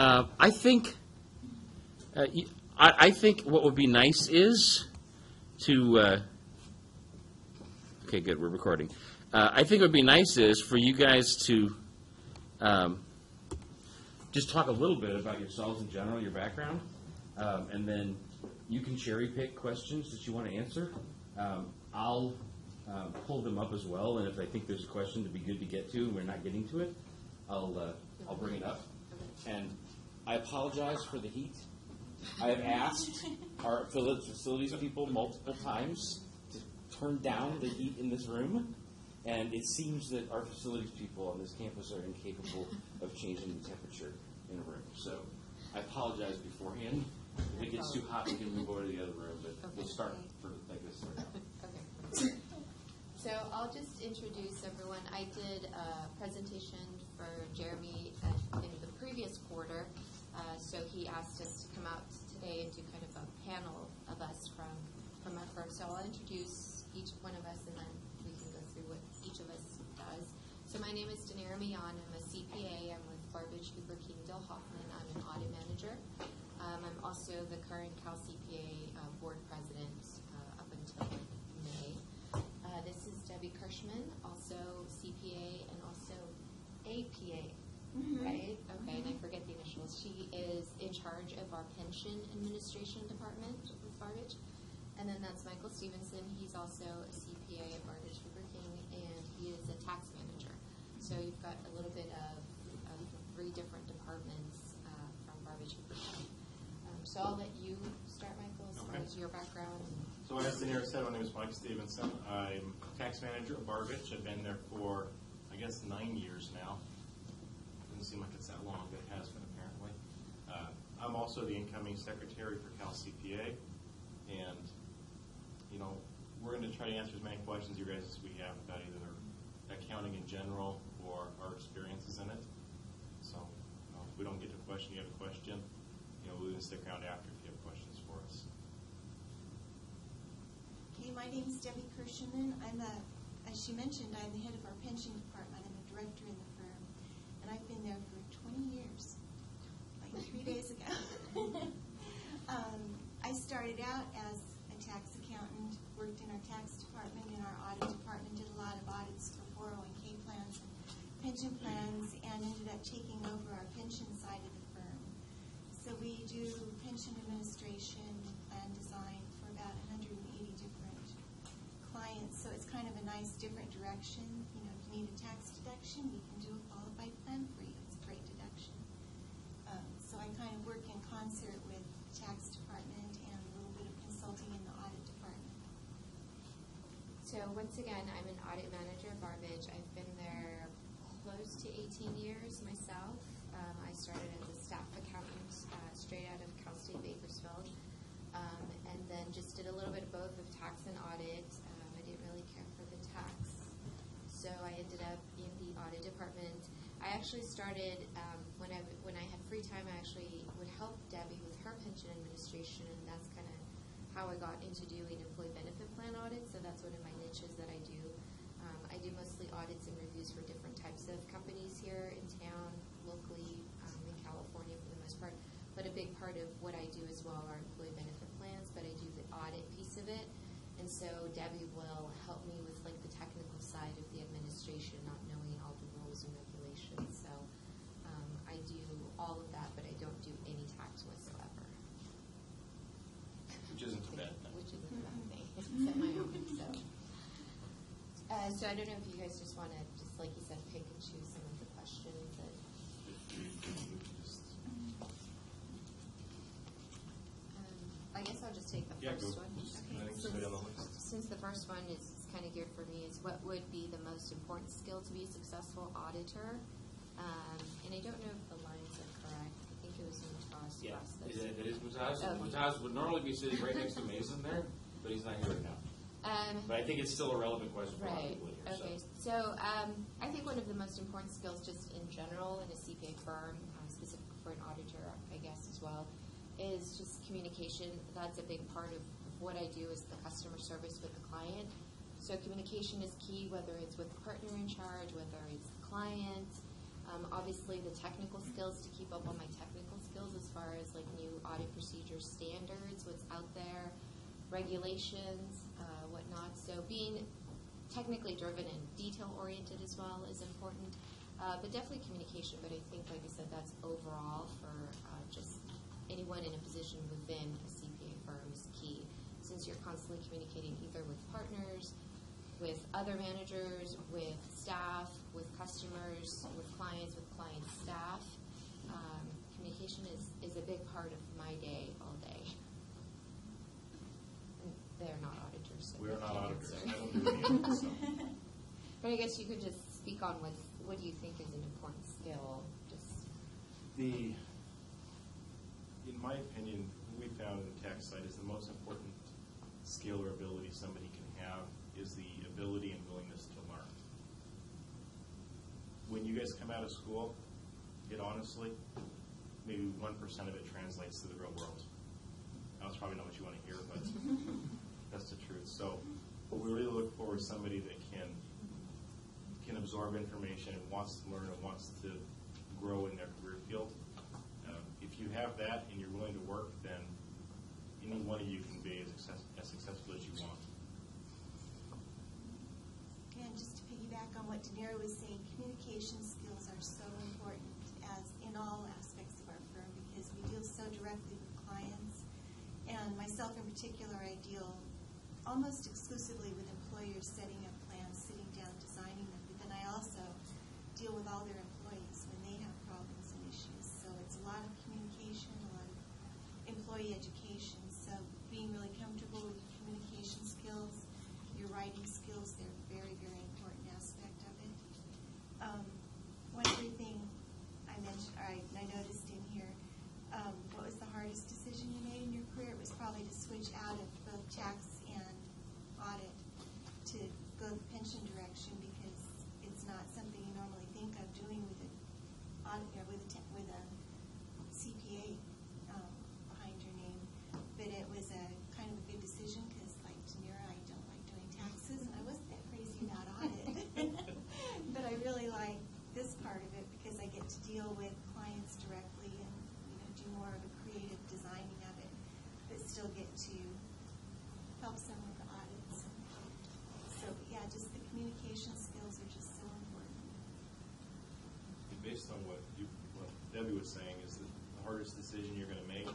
I think I think what would be nice is to. Okay, good. We're recording. I think what would be nice is for you guys to just talk a little bit about yourselves in general, your background, and then you can cherry pick questions that you want to answer. I'll pull them up as well, and if I think there's a question that'd be good to get to and we're not getting to it, I'll bring it up. And I apologize for the heat. I have asked our facilities people multiple times to turn down the heat in this room, and it seems that our facilities people on this campus are incapable of changing the temperature in a room. So I apologize beforehand. If it gets too hot, we can move over to the other room, but we'll start like this right now. Okay. So I'll just introduce everyone. I did a presentation for Jeremy in the previous quarter. So he asked us to come out today and do kind of a panel of us from our firm. So I'll introduce each one of us, and then we can go through what each of us does. So my name is Danira Mian. I'm a CPA. I'm with Barbage, Cooper, King, Dill Hoffman. I'm an audit manager. I'm also the current Cal CPA board president up until May. This is Debbie Kirschman, also CPA and also APA. Right? Okay, and I forget the initials. She is in charge of our pension administration department with Barbage. And then that's Michael Stevenson. He's also a CPA at Barbage Cooper King, and he is a tax manager. So you've got a little bit of 3 different departments from Barbage Cooper King. So I'll let you start, Michael, as far as your background. So as Danira said, my name is Mike Stevenson. I'm tax manager at Barbage. I've been there for, I guess, 9 years now. Doesn't seem like it's that long, but it has been apparently. I'm also the incoming secretary for Cal CPA, and we're going to try to answer as many questions you guys as we have about either accounting in general or our experiences in it. So if we don't get to a question, you have a question, we're going to stick around after if you have questions for us. Okay, my name is Debbie Kirschman. As she mentioned, I'm the head of our pension department. I'm a director in the firm. And I've been there for 20 years, like 3 days ago. I started out as a tax accountant, worked in our tax department, in our audit department, did a lot of audits for 401k plans and pension plans, and ended up taking over our pension side of the firm. So we do pension administration, plan design for about 180 different clients. So it's kind of a nice different direction. If you need a tax deduction, we can do a qualified plan for you. It's a great deduction. So I kind of work in concert with the tax department and a little bit of consulting in the audit department. So once again, I'm an audit manager at Barbage. I've been there close to 18 years myself. I started as a staff accountant straight out of Cal State Bakersfield, and then just did a little bit of both of tax and audit. I didn't really care for the tax, so I ended up in the audit department. I actually started when I had free time. I actually would help Debbie with her pension administration, and that's kind of how I got into doing employee benefit plan audits. So that's one of my niches that I do. I do mostly audits and reviews for different types of companies here in town, locally, in California for the most part. But a big part of what I do as well are employee benefit plans, but I do the audit piece of it. And so Debbie will help me with like the technical side of the administration, not knowing all the rules and regulations. So I do all of that, but I don't do any tax whatsoever. Which isn't too bad. No. Which isn't a bad thing. Except my own. So I don't know if you guys just want to, just like you said, pick and choose some of the questions that. I guess I'll just take the first one. Okay. Since the first one is kind of geared for me, is what would be the most important skill to be a successful auditor? And I don't know if the lines are correct. I think it was Mutaz. Yeah, it is Mutaz. Okay. Mutaz would normally be sitting right next to Mason there, but he's not here right now. But I think it's still a relevant question for a lot of people here. Okay, so I think one of the most important skills just in general in a CPA firm, specifically for an auditor, I guess as well, is just communication. That's a big part of what I do is the customer service with the client. So communication is key, whether it's with the partner in charge, whether it's the client. Obviously the technical skills to keep up on my technical skills as far as like new audit procedure standards, what's out there, regulations, whatnot. So being technically driven and detail-oriented as well is important, but definitely communication. But I think, like I said, that's overall for just anyone in a position within a CPA firm is key, since you're constantly communicating either with partners, with other managers, with staff, with customers, with clients, staff. Communication is a big part of my day all day. And they're not auditors. So We are they not can't auditors. answer. I don't do any of this stuff. But I guess you could just speak on what do you think is an important skill? In my opinion, what we found in the tax side is the most important skill or ability somebody can have is the ability and willingness to learn. When you guys come out of school, honestly, maybe 1% of it translates to the real world. That's probably not what you want to hear, but that's the truth. So what we really look for is somebody that can absorb information and wants to learn and wants to grow in their career field. If you have that and you're willing to work, then any one of you can be as successful as you want. And just to piggyback on what Danira was saying, communication skills are so important as in all aspects of our firm because we deal so directly with clients. And myself in particular, I deal almost exclusively with employers setting up plans, sitting down, designing them. But then I also deal with all their employees when they have problems and issues. So it's a lot of communication, a lot of employee education. So being really comfortable with your communication skills, your writing skills, they're very, very important aspect of it. One other thing I mentioned, I noticed in here, what was the hardest decision you made in your career? It was probably to switch out of both tax and audit to go the pension direction because it's not something you normally think of doing with an audit or with a CPA behind your name. But it was a kind of a big decision because, like Danira, I don't like doing taxes, and I wasn't that crazy about audit. But I really like this part of it because I get to deal with clients directly and do more of a creative designing of it, but still get to help some with the audits. So yeah, just the communication skills are just so important. Based on what Debbie was saying, is that the hardest decision you're going to make,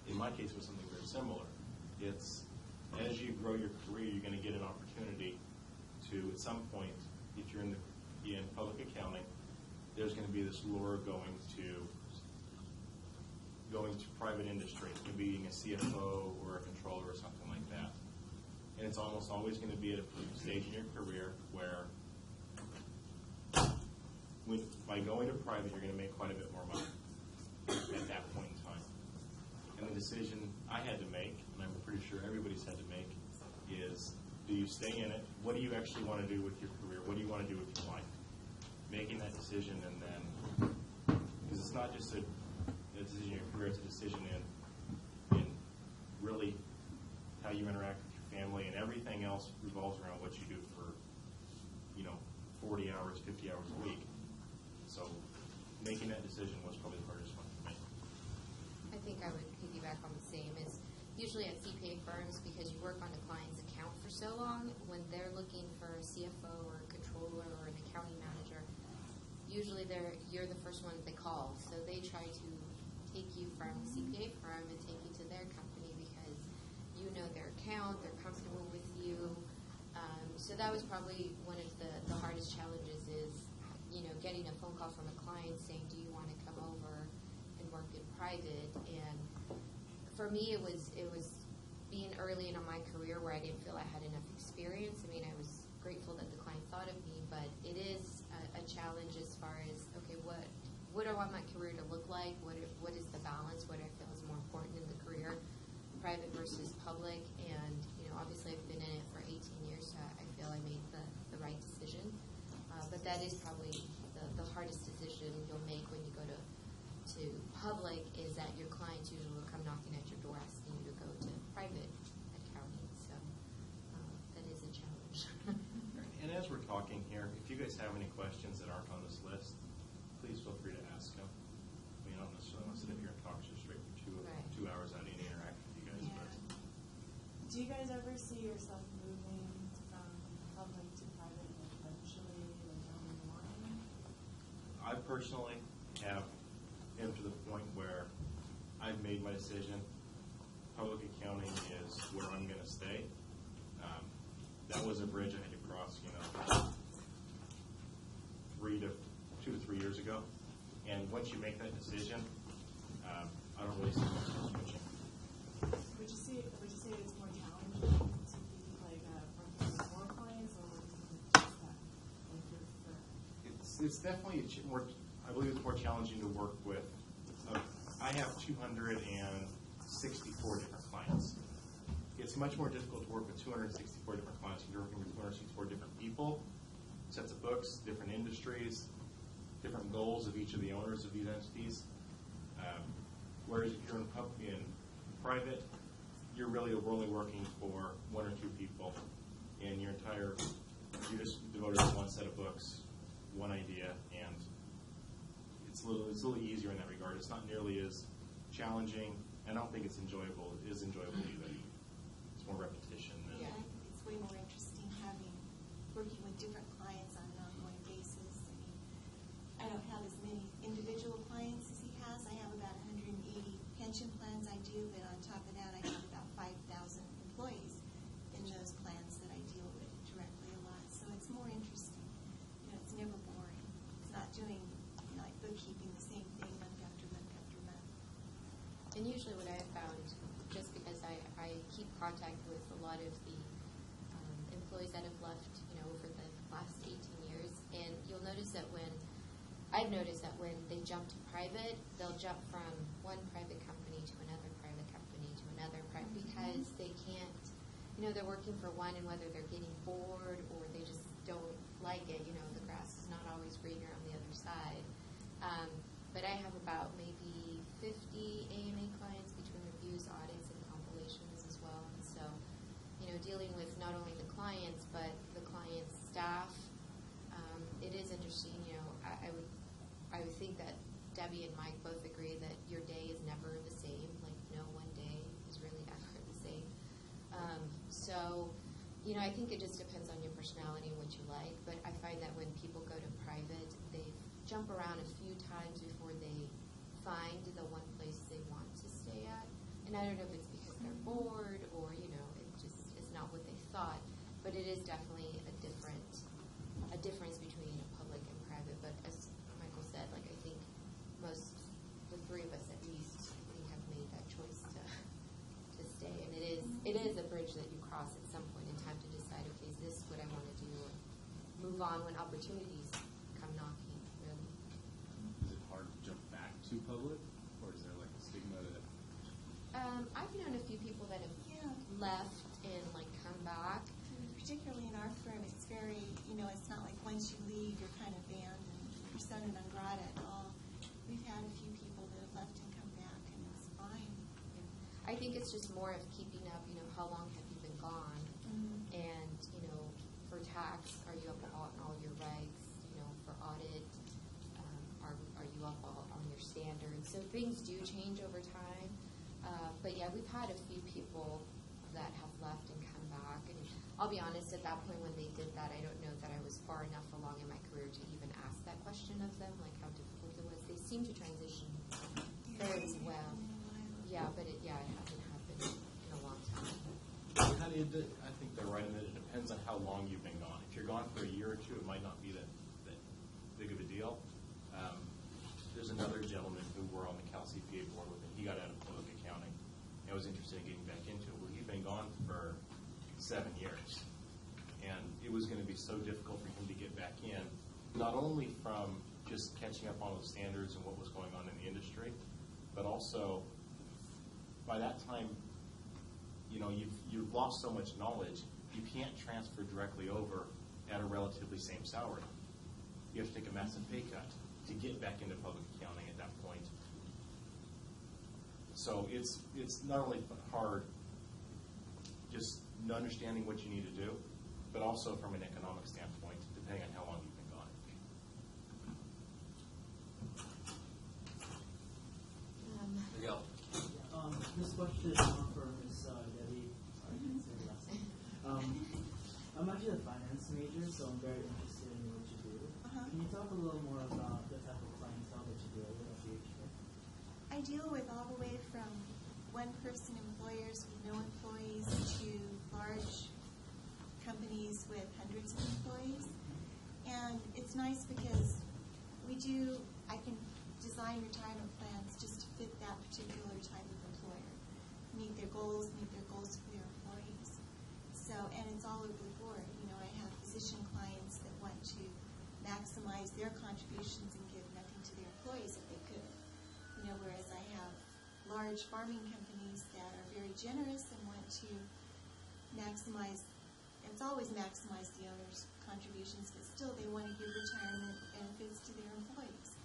in my case, was something very similar. It's as you grow your career, you're going to get an opportunity to, at some point, if you're in public accounting, there's going to be this lure going to private industry, being a CFO or a controller or something like that. And it's almost always going to be at a stage in your career where by going to private, you're going to make quite a bit more money at that point in time. And the decision I had to make, and I'm pretty sure everybody's had to make, is do you stay in it? What do you actually want to do with your career? What do you want to do with your life? Making that decision, and then, because it's not just a decision in your career, it's a decision in really how you interact with your family, and everything else revolves around what you do for 40 hours, 50 hours a week. So making that decision was probably the hardest one for me. I think I would piggyback on the same. Is usually at CPA firms, because you work on a client's account for so long, when they're looking for a CFO or a controller or an accounting manager, usually you're the first one that they call. So they try to take you from the CPA firm and take you to their company because you know their account, they're comfortable with you. So that was probably one of the hardest challenges is, getting a phone call from a client saying, do you want to come over and work in private? And for me, it was being early in my career where I didn't feel I had enough experience. I mean, I was grateful that the client thought of me, but it is a challenge as far as, okay, what do I want my career to look like? What is the balance? What I feel is more important in the career, private versus public? And, obviously I've been in it for 18 years, so I feel I made the right decision. But that is probably the hardest decision you'll make when you go to public, is that your clients usually will come knocking at your door asking you to go to private accounting. So that is a challenge. And as we're talking here, if you guys have any questions that aren't on this list, please feel free to ask them. I don't necessarily want to sit up here and talk, just personally have come to the point where I've made my decision. Public accounting is where I'm going to stay. That was a bridge I had to cross, 2 to 3 years ago. And once you make that decision, I don't really see much switching. Would you say it's more challenging to be like working with more clients, or just that? It's definitely I believe it's more challenging to work with. I have 264 different clients. It's much more difficult to work with 264 different clients than you're working with 264 different people, sets of books, different industries, different goals of each of the owners of these entities. Whereas if you're in private, you're only working for 1 or 2 people, and you're just devoted to one set of books, one idea, and it's a little easier in that regard. It's not nearly as challenging. I don't think it's enjoyable. It is enjoyable either. It's more repetition than. Yeah, I think it's way more interesting working with different clients on an ongoing basis. I mean, I don't have as many individual clients as he has. I have about 180 pension plans I do, but on top of that, I have about 5,000 employees in those plans that I deal with directly a lot. So it's more interesting. It's never boring. It's not doing like bookkeeping the same thing month after month after month. And usually what I have found, just because I keep contact with a lot of the employees that have left, over the last 18 years, and I've noticed that when they jump to private, they'll jump from one private company to another private company to another private, because they can't, they're working for one, and whether they're getting bored or they just don't like it, the grass is not always greener on the other side. But I have about maybe 50 AMA clients between reviews, audits, and compilations as well. And so, dealing with not only the clients, but the client's staff, it is interesting. I would think that Debbie and Mike both agree that your day is never the same. Like, no one day is really ever the same. I think it just depends on your personality and what you like. But I find that when people go to private, they jump around a few times before they find the one place they want to stay at. And I don't know if it's because they're bored or, it just is not what they thought. But it is definitely a difference between public and private. But as Michael said, I think the 3 of us at least, we have made that choice to stay. And it is a bridge that you cross at some point in time to decide, okay, is this what I want to do? Or move on when opportunities come knocking, really. Is it hard to jump back to public, or is there a stigma that? I've known a few people that have left and come back. Particularly in our firm, it's very, it's not like once you leave, you're kind of banned and persona non grata at all. We've had a few people that have left and come back, and it's fine. I think it's just more of keeping up, how long have you been gone? Mm-hmm. And, for tax, are you up on all your regs? For audit, are you up on your standards? So things do change over time. But yeah, we've had a few people that have left and come back. And I'll be honest, at that point when they did that, I don't know that I was far enough along in my career to even ask that question of them, how difficult it was. They seem to transition very well. Yeah, but it hasn't happened in a long time. I think they're right in that it depends on how long you've been gone. If you're gone for a year or two, it might not be that big of a deal. There's another gentleman who we're on the Cal CPA board with, and he got out of public accounting and was interested in getting back into it. Well, he'd been gone for 7 years, and it was going to be so difficult for him to get back in, not only from just catching up on the standards and what was going on in the industry, but also by that time, you've lost so much knowledge, you can't transfer directly over at a relatively same salary. You have to take a massive pay cut to get back into public accounting at that point. So it's not only hard just understanding what you need to do, but also from an economic standpoint, depending on how long you've been gone. Miguel. This question is not for Ms. Debbie. Sorry, I can't say the last name. I'm actually a finance major, so I'm very interested in what you do. Can you talk a little more about the type of I deal with all the way from one-person employers with no employees to large companies with hundreds of employees. And it's nice because I can design retirement plans just to fit that particular type of employer, meet their goals for their employees. So, and it's all over the board. I have physician clients that want to maximize their contributions and give nothing to their employees if they could. Whereas I have large farming companies that are very generous and want to maximize, it's always maximize the owner's contributions, but still they want to give retirement benefits to their employees.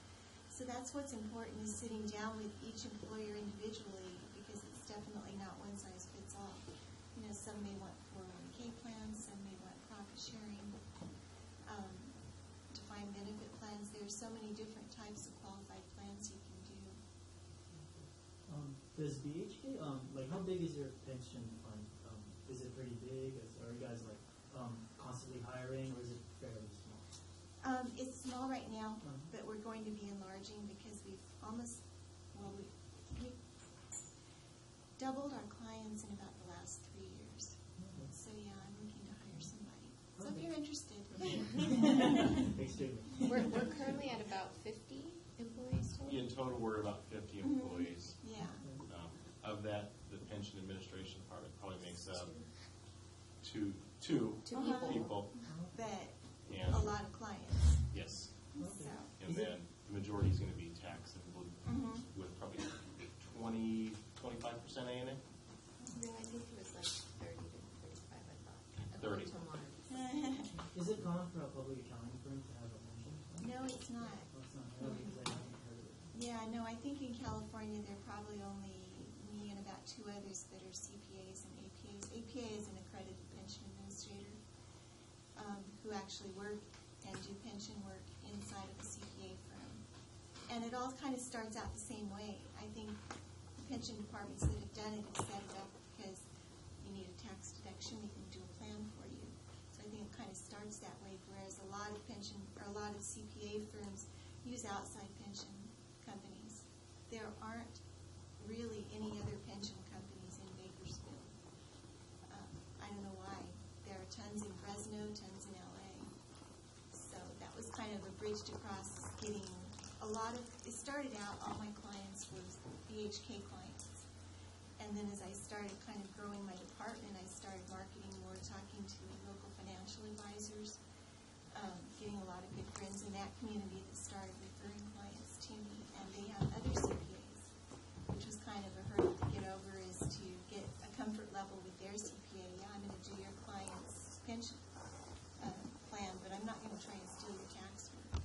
So that's what's important, is sitting down with each employer individually, because it's definitely not one size fits all. Some may want 401k plans, some may want profit sharing, defined benefit plans. There's so many different types of qualified plans you can do. Does BHK, how big is your pension fund? Is it pretty big? Are you guys constantly hiring, or is it fairly small? It's small right now, but we're going to be enlarging because we've we doubled our clients in about the last 3 years. So yeah, I'm looking to hire somebody. So if you're interested. Extremely. We're currently at about 50 employees total. In total, we're about 50 employees. Yeah. Of that, the pension administration department probably makes up two Two people. But And a lot of clients. yes, So. and then the majority is going to be tax and with probably 20-25% A&A. No, I think it was like 30 to 35, I thought. 30. To Mark. Is it common for a public accounting firm to have a pension fund? No, it's not. Oh, it's not. No, because I haven't heard of it. Yeah, no, I think in California there are probably only me and about 2 others that are CPAs and APAs. APA is an accredited pension administrator who actually work and do pension work inside of a CPA firm. And it all kind of starts out the same way. I think the pension departments that have done it have set it up because you need a tax deduction, we can do a plan for you. So I think it kind of starts that way, whereas a lot of CPA firms use outside pension companies. There aren't really any other pension companies in Bakersfield. I don't know why. There are tons in Fresno, tons in LA. So that was kind of a bridge to cross getting it started out, all my clients were BHK clients. And then as I started kind of growing my department, I started marketing more, talking to local financial advisors, getting a lot of good friends in that community that started referring clients to me. And they have other CPAs, which was kind of a hurdle to get over, is to get a comfort level with their CPA. Yeah, I'm going to do your client's pension plan, but I'm not going to try and steal your tax work.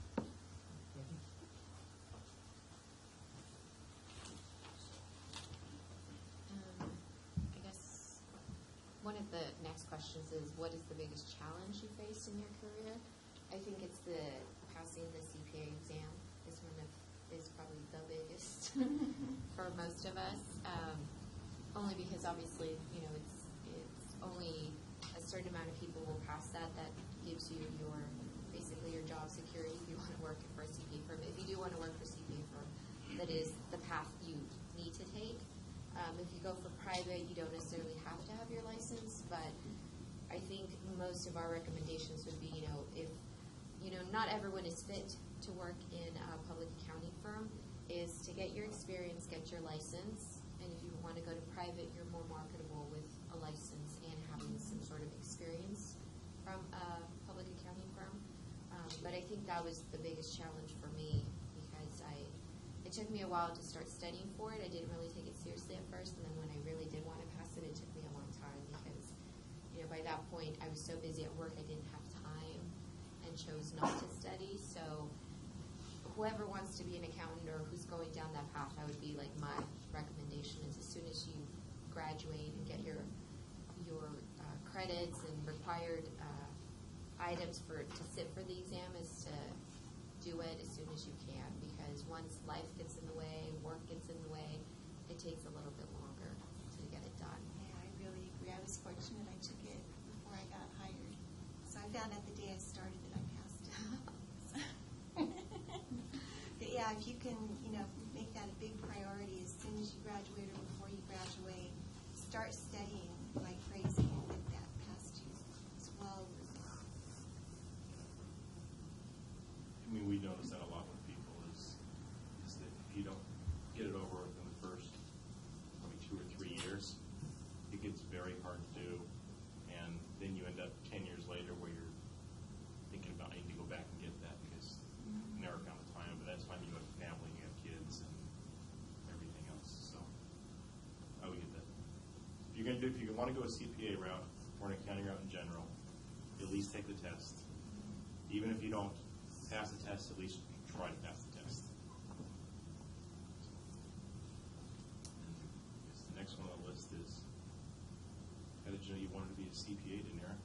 I guess one of the next questions is, what is the biggest challenge you faced in your career? I think it's passing the CPA exam is probably the biggest for most of us. Only because obviously, it's only a certain amount of people will pass that gives you basically your job security if you want to work for a CPA firm. If you do want to work for a CPA firm, that is the path you need to take. If you go for private, you don't necessarily have to have your license, but I think most of our recommendations would be, if not everyone is fit to work in a public accounting firm, is to get your experience, get your license, and if you want to go to private, you're more marketable with a license and having some sort of experience from a public accounting firm. But I think that was the biggest challenge for me, because it took me a while to start studying for it. I didn't really take it seriously at first, and then when I really did want to pass it, it took me a long time because, by that point I was so busy at work I didn't have time and chose not to study. So whoever wants to be an accountant or who's going down that path, that would be like my recommendation, is as soon as you graduate and get your credits and required items to sit for the exam, is to do it as soon as you can, because once life gets in the way, work gets in the way, it takes a little bit longer to get it done. Yeah, I really agree. I was fortunate I took it before I got hired. So I found out the day I started that I passed it. But yeah, if you can, make make that a big priority as soon as you graduate or before you graduate. Start studying like crazy and get that past you as well. I mean, we notice that a lot with people is that if you don't get it over within the first maybe 2 or 3 years, it gets very hard to do, and then you end up 10 years later where you're thinking about needing to go back and get that because you never found the time. But that's when you have a family, you have kids, and everything else. So I would get that. If you want to go a CPA route or an accounting route in general, at least take the test. Even if you don't pass the test, at least try to pass the test. The next one on the list is, how did you know you wanted to be a CPA, Danira?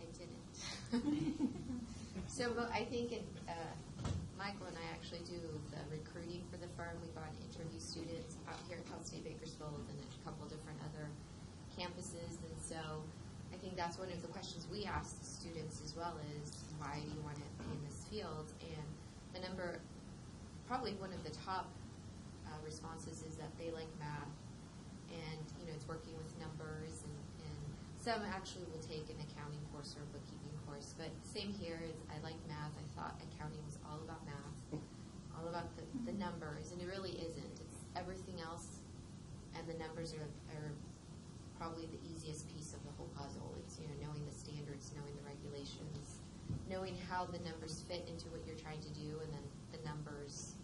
I didn't. So I think Michael and I actually do the recruiting for the firm. We go out and interview students out here at Cal State Bakersfield and a couple different other campuses. And so I think that's one of the questions we ask the students as well is, why do you want to be in this field? And the number, probably one of the top responses is that they like math, and it's working with numbers, and some actually will take an accounting course or a bookkeeping course. But same here, is I like math. I thought accounting was all about math, all about the numbers, and it really isn't. It's everything else, and the numbers are probably the easiest piece of the whole puzzle. It's knowing the standards, knowing the regulations, knowing how the numbers fit into what you're trying to do, and then the numbers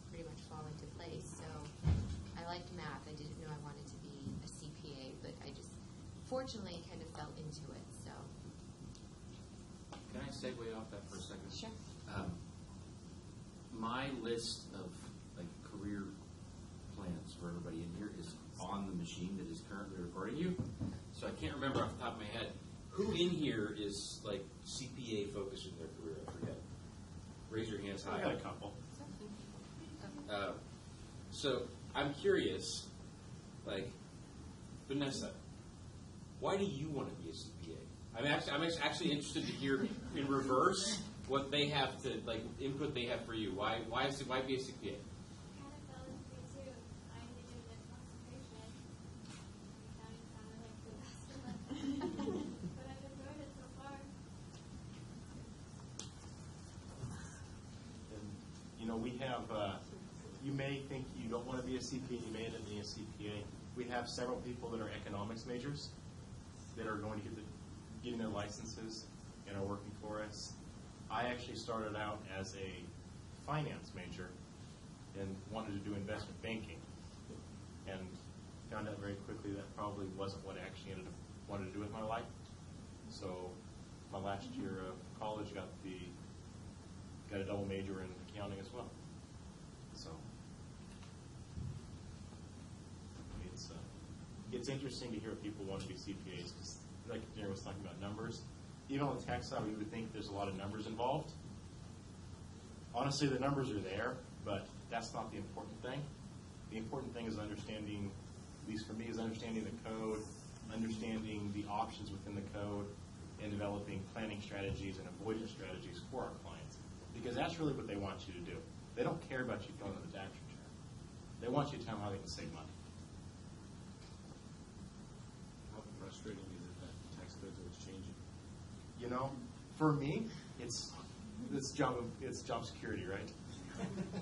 pretty much fall into place. So I liked math. I didn't know I wanted to be a CPA, but I just fortunately kind of fell into it. So Can I segue off that for a second? sure. My list of career plans for everybody in here is on the machine that is currently recording you. So I can't remember off the top of my head who in here is CPA focused in their career. I forget. Raise your hands high. I got a couple. So I'm curious, Vanessa, why do you want to be a CPA? I'm actually interested to hear in reverse what they have to input they have for you. Why be a CPA? Kind of fell into it too. I needed the concentration. Accounting sounded like the best one. But I've enjoyed it so far. And, we have, you may think you don't want to be a CPA, you may end up being a CPA. We have several people that are economics majors that are going to getting their licenses and are working for us. I actually started out as a finance major and wanted to do investment banking, and found out very quickly that probably wasn't what I actually wanted to do with my life. So my last year of college got a double major in accounting as well. So it's interesting to hear people want to be CPAs because, like Darren was talking about numbers. Even on the tax side, we would think there's a lot of numbers involved. Honestly, the numbers are there, but that's not the important thing. The important thing is understanding, at least for me, is understanding the code, understanding the options within the code, and developing planning strategies and avoidance strategies for our clients. Because that's really what they want you to do. They don't care about you filling out the tax return. They want you to tell them how they can save money. How frustrating is it that the tax code's always changing? For me, it's job security, right?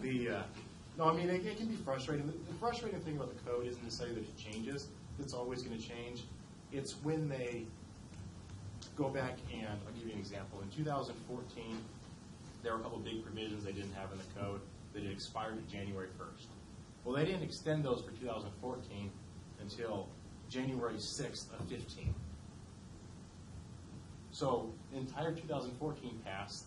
It can be frustrating. The frustrating thing about the code isn't necessarily that it changes. It's always going to change. It's when they go back and, I'll give you an example. In 2014, there were a couple of big provisions they didn't have in the code that had expired at January 1st. Well, they didn't extend those for 2014 until January 6th of 15. So the entire 2014 passed.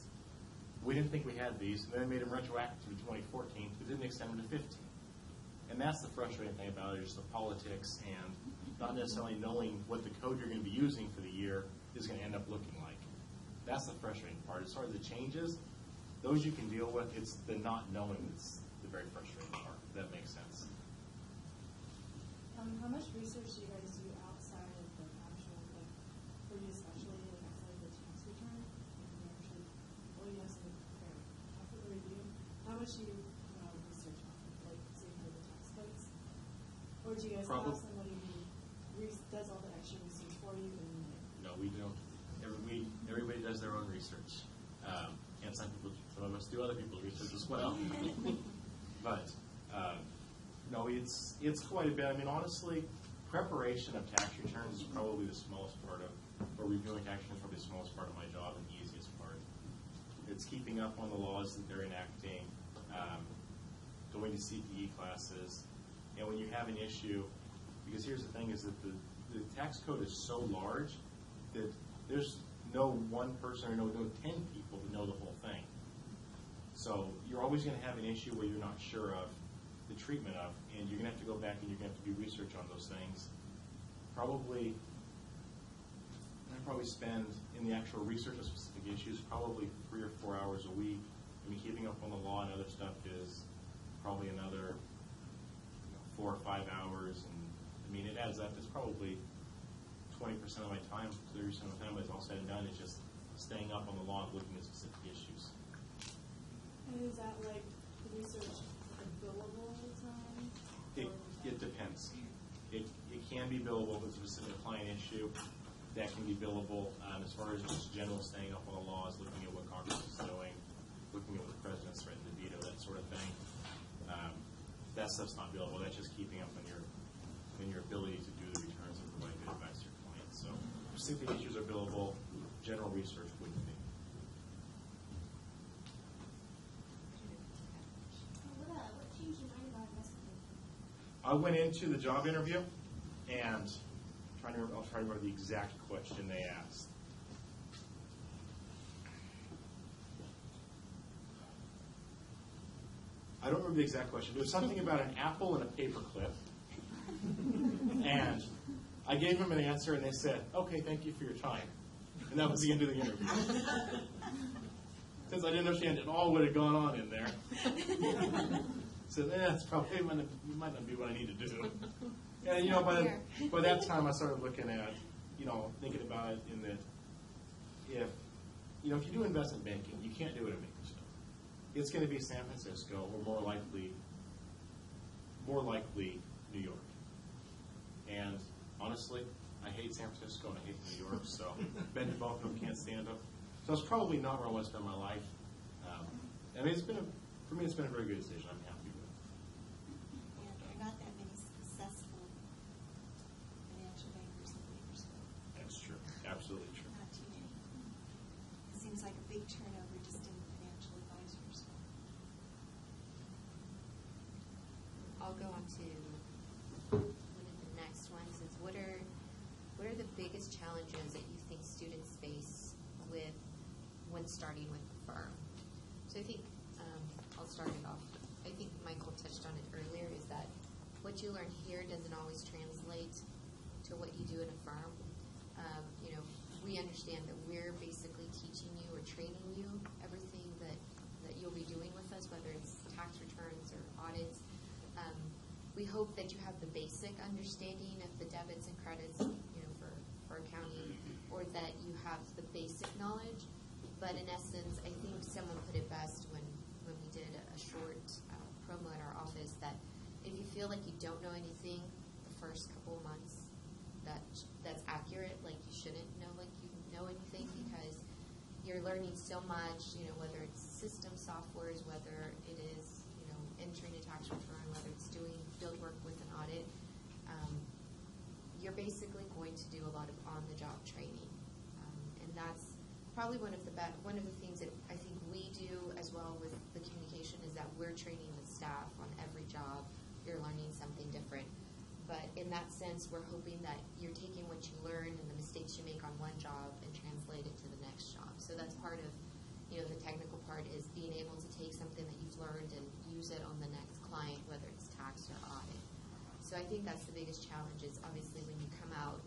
We didn't think we had these, and then they made them retroactive to 2014, but didn't extend them to 15. And that's the frustrating thing about it, is the politics and not necessarily knowing what the code you're going to be using for the year is going to end up looking like. That's the frustrating part. As far as the changes, those you can deal with. It's the not knowing that's the very frustrating part, if that makes sense. How much research do you guys do outside of the actual, for you especially, outside of the tax return? You actually, you have some fair half of the review. How much do you research on? Would you guys Probably- ask somebody who does all the extra research for you? And No, we don't. Everybody does their own research, and some of us do other people's research as well. But no, it's quite a bit. I mean, honestly, preparation of tax returns is probably the smallest part of, or reviewing tax returns is probably the smallest part of my job and the easiest part. It's keeping up on the laws that they're enacting, going to CPE classes, and when you have an issue, because here's the thing: is that the tax code is so large that there's no one person or no 10 people who know the whole thing. So you're always going to have an issue where you're not sure of the treatment of, and you're going to have to go back and you're going to have to do research on those things. I probably spend, in the actual research of specific issues, probably 3 or 4 hours a week. I mean, keeping up on the law and other stuff is probably another 4 or 5 hours, and I mean, it adds up. It's probably 20% of my time, 30% of my time, when it's all said and done, is just staying up on the law and looking at specific issues. And is that like the research like billable time? It depends. It can be billable if it's a specific client issue. That can be billable. As far as just general staying up on the laws, looking at what Congress is doing, looking at what the president's threatened to veto, that sort of thing. That stuff's not billable. That's just keeping up on your ability to do the returns and provide good advice to your clients. So specific issues are billable. General research wouldn't be. What changed your mind about investment banking? I went into the job interview and I'll try to remember the exact question they asked. I don't remember the exact question. It was something about an apple and a paperclip. And I gave them an answer, and they said, "Okay, thank you for your time." And that was the end of the interview. Since I didn't understand at all what had gone on in there. So that's probably might not be what I need to do. And you know, by that time, I started looking at, thinking about it in that if you do investment banking, you can't do it in Bakersfield. It's going to be San Francisco, or more likely New York. And honestly, I hate San Francisco and I hate New York, so been to both of them, can't stand them. So it's probably not where I want to spend my life. I mean, for me, it's been a very good decision. I'm happy with it. Yeah, there are not that many successful financial bankers in Bakersfield. That's true. Absolutely true. Not too many. It seems like a big turnover just in financial advisors. I'll go on to one of the next ones. Is what are the biggest challenges that you think students face when starting with the firm? So I think I'll start it off. I think Michael touched on it earlier. Is that what you learn here doesn't always translate to what you do in a firm. We understand that we're basically teaching you or training you everything that you'll be doing with us, whether it's tax returns or audits. We hope that you have the basic understanding of the debits and credits, for accounting, or that you have the basic knowledge. But in essence, I think someone put it best when we did a short promo at our office, that if you feel like you don't know anything the first couple of months, that's accurate. Like, you shouldn't know like you know anything, because you're learning so much, whether it's system softwares, whether it is, entering a tax return, whether it's doing field work with an audit. You're basically going to do a lot of on-the-job training, and that's probably one of the things that I think we do as well with the communication, is that we're training the staff on every job. You're learning something different. But in that sense, we're hoping that you're taking what you learn and the mistakes you make on one job and translate it to the next job. So that's part of, the technical part, is being able to take something that you've learned and use it on the next client, whether it's tax or audit. So I think that's the biggest challenge, is obviously when you come out,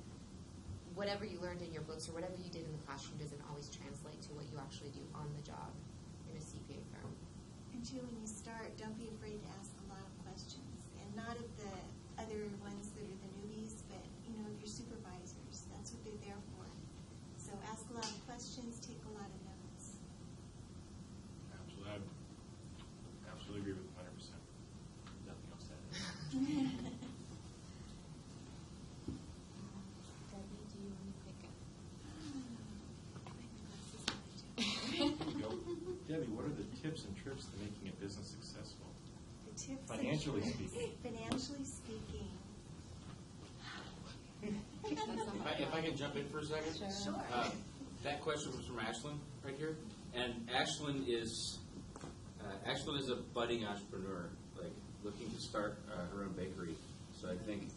whatever you learned in your books or whatever you did in the classroom doesn't always translate to what you actually do on the job in a CPA firm. And too, when you start, don't be afraid to ask a lot of questions. And not of the other ones that are the newbies, but, of your supervisors. That's what they're there for. So ask a lot of questions, take a lot of notes. Absolutely. I absolutely agree with 100%. Nothing else to add. tips and tricks to making a business successful? The tips and Financially tricks. speaking. Financially speaking. If I can jump in for a second? Sure. That question was from Ashlyn right here. And Ashlyn is a budding entrepreneur, like looking to start her own bakery. So I think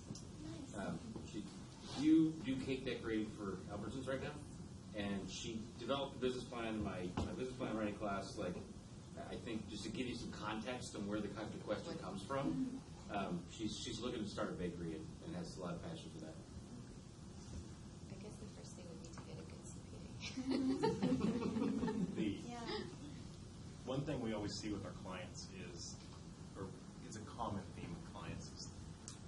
you do cake decorating for Albertsons right now, and she developed a business plan. My business plan writing class, like I think just to give you some context on where the question comes from, she's looking to start a bakery and has a lot of passion for that. I guess the first thing would be to get a good CPA. Yeah. One thing we always see with our clients is, or it's a common theme with clients, is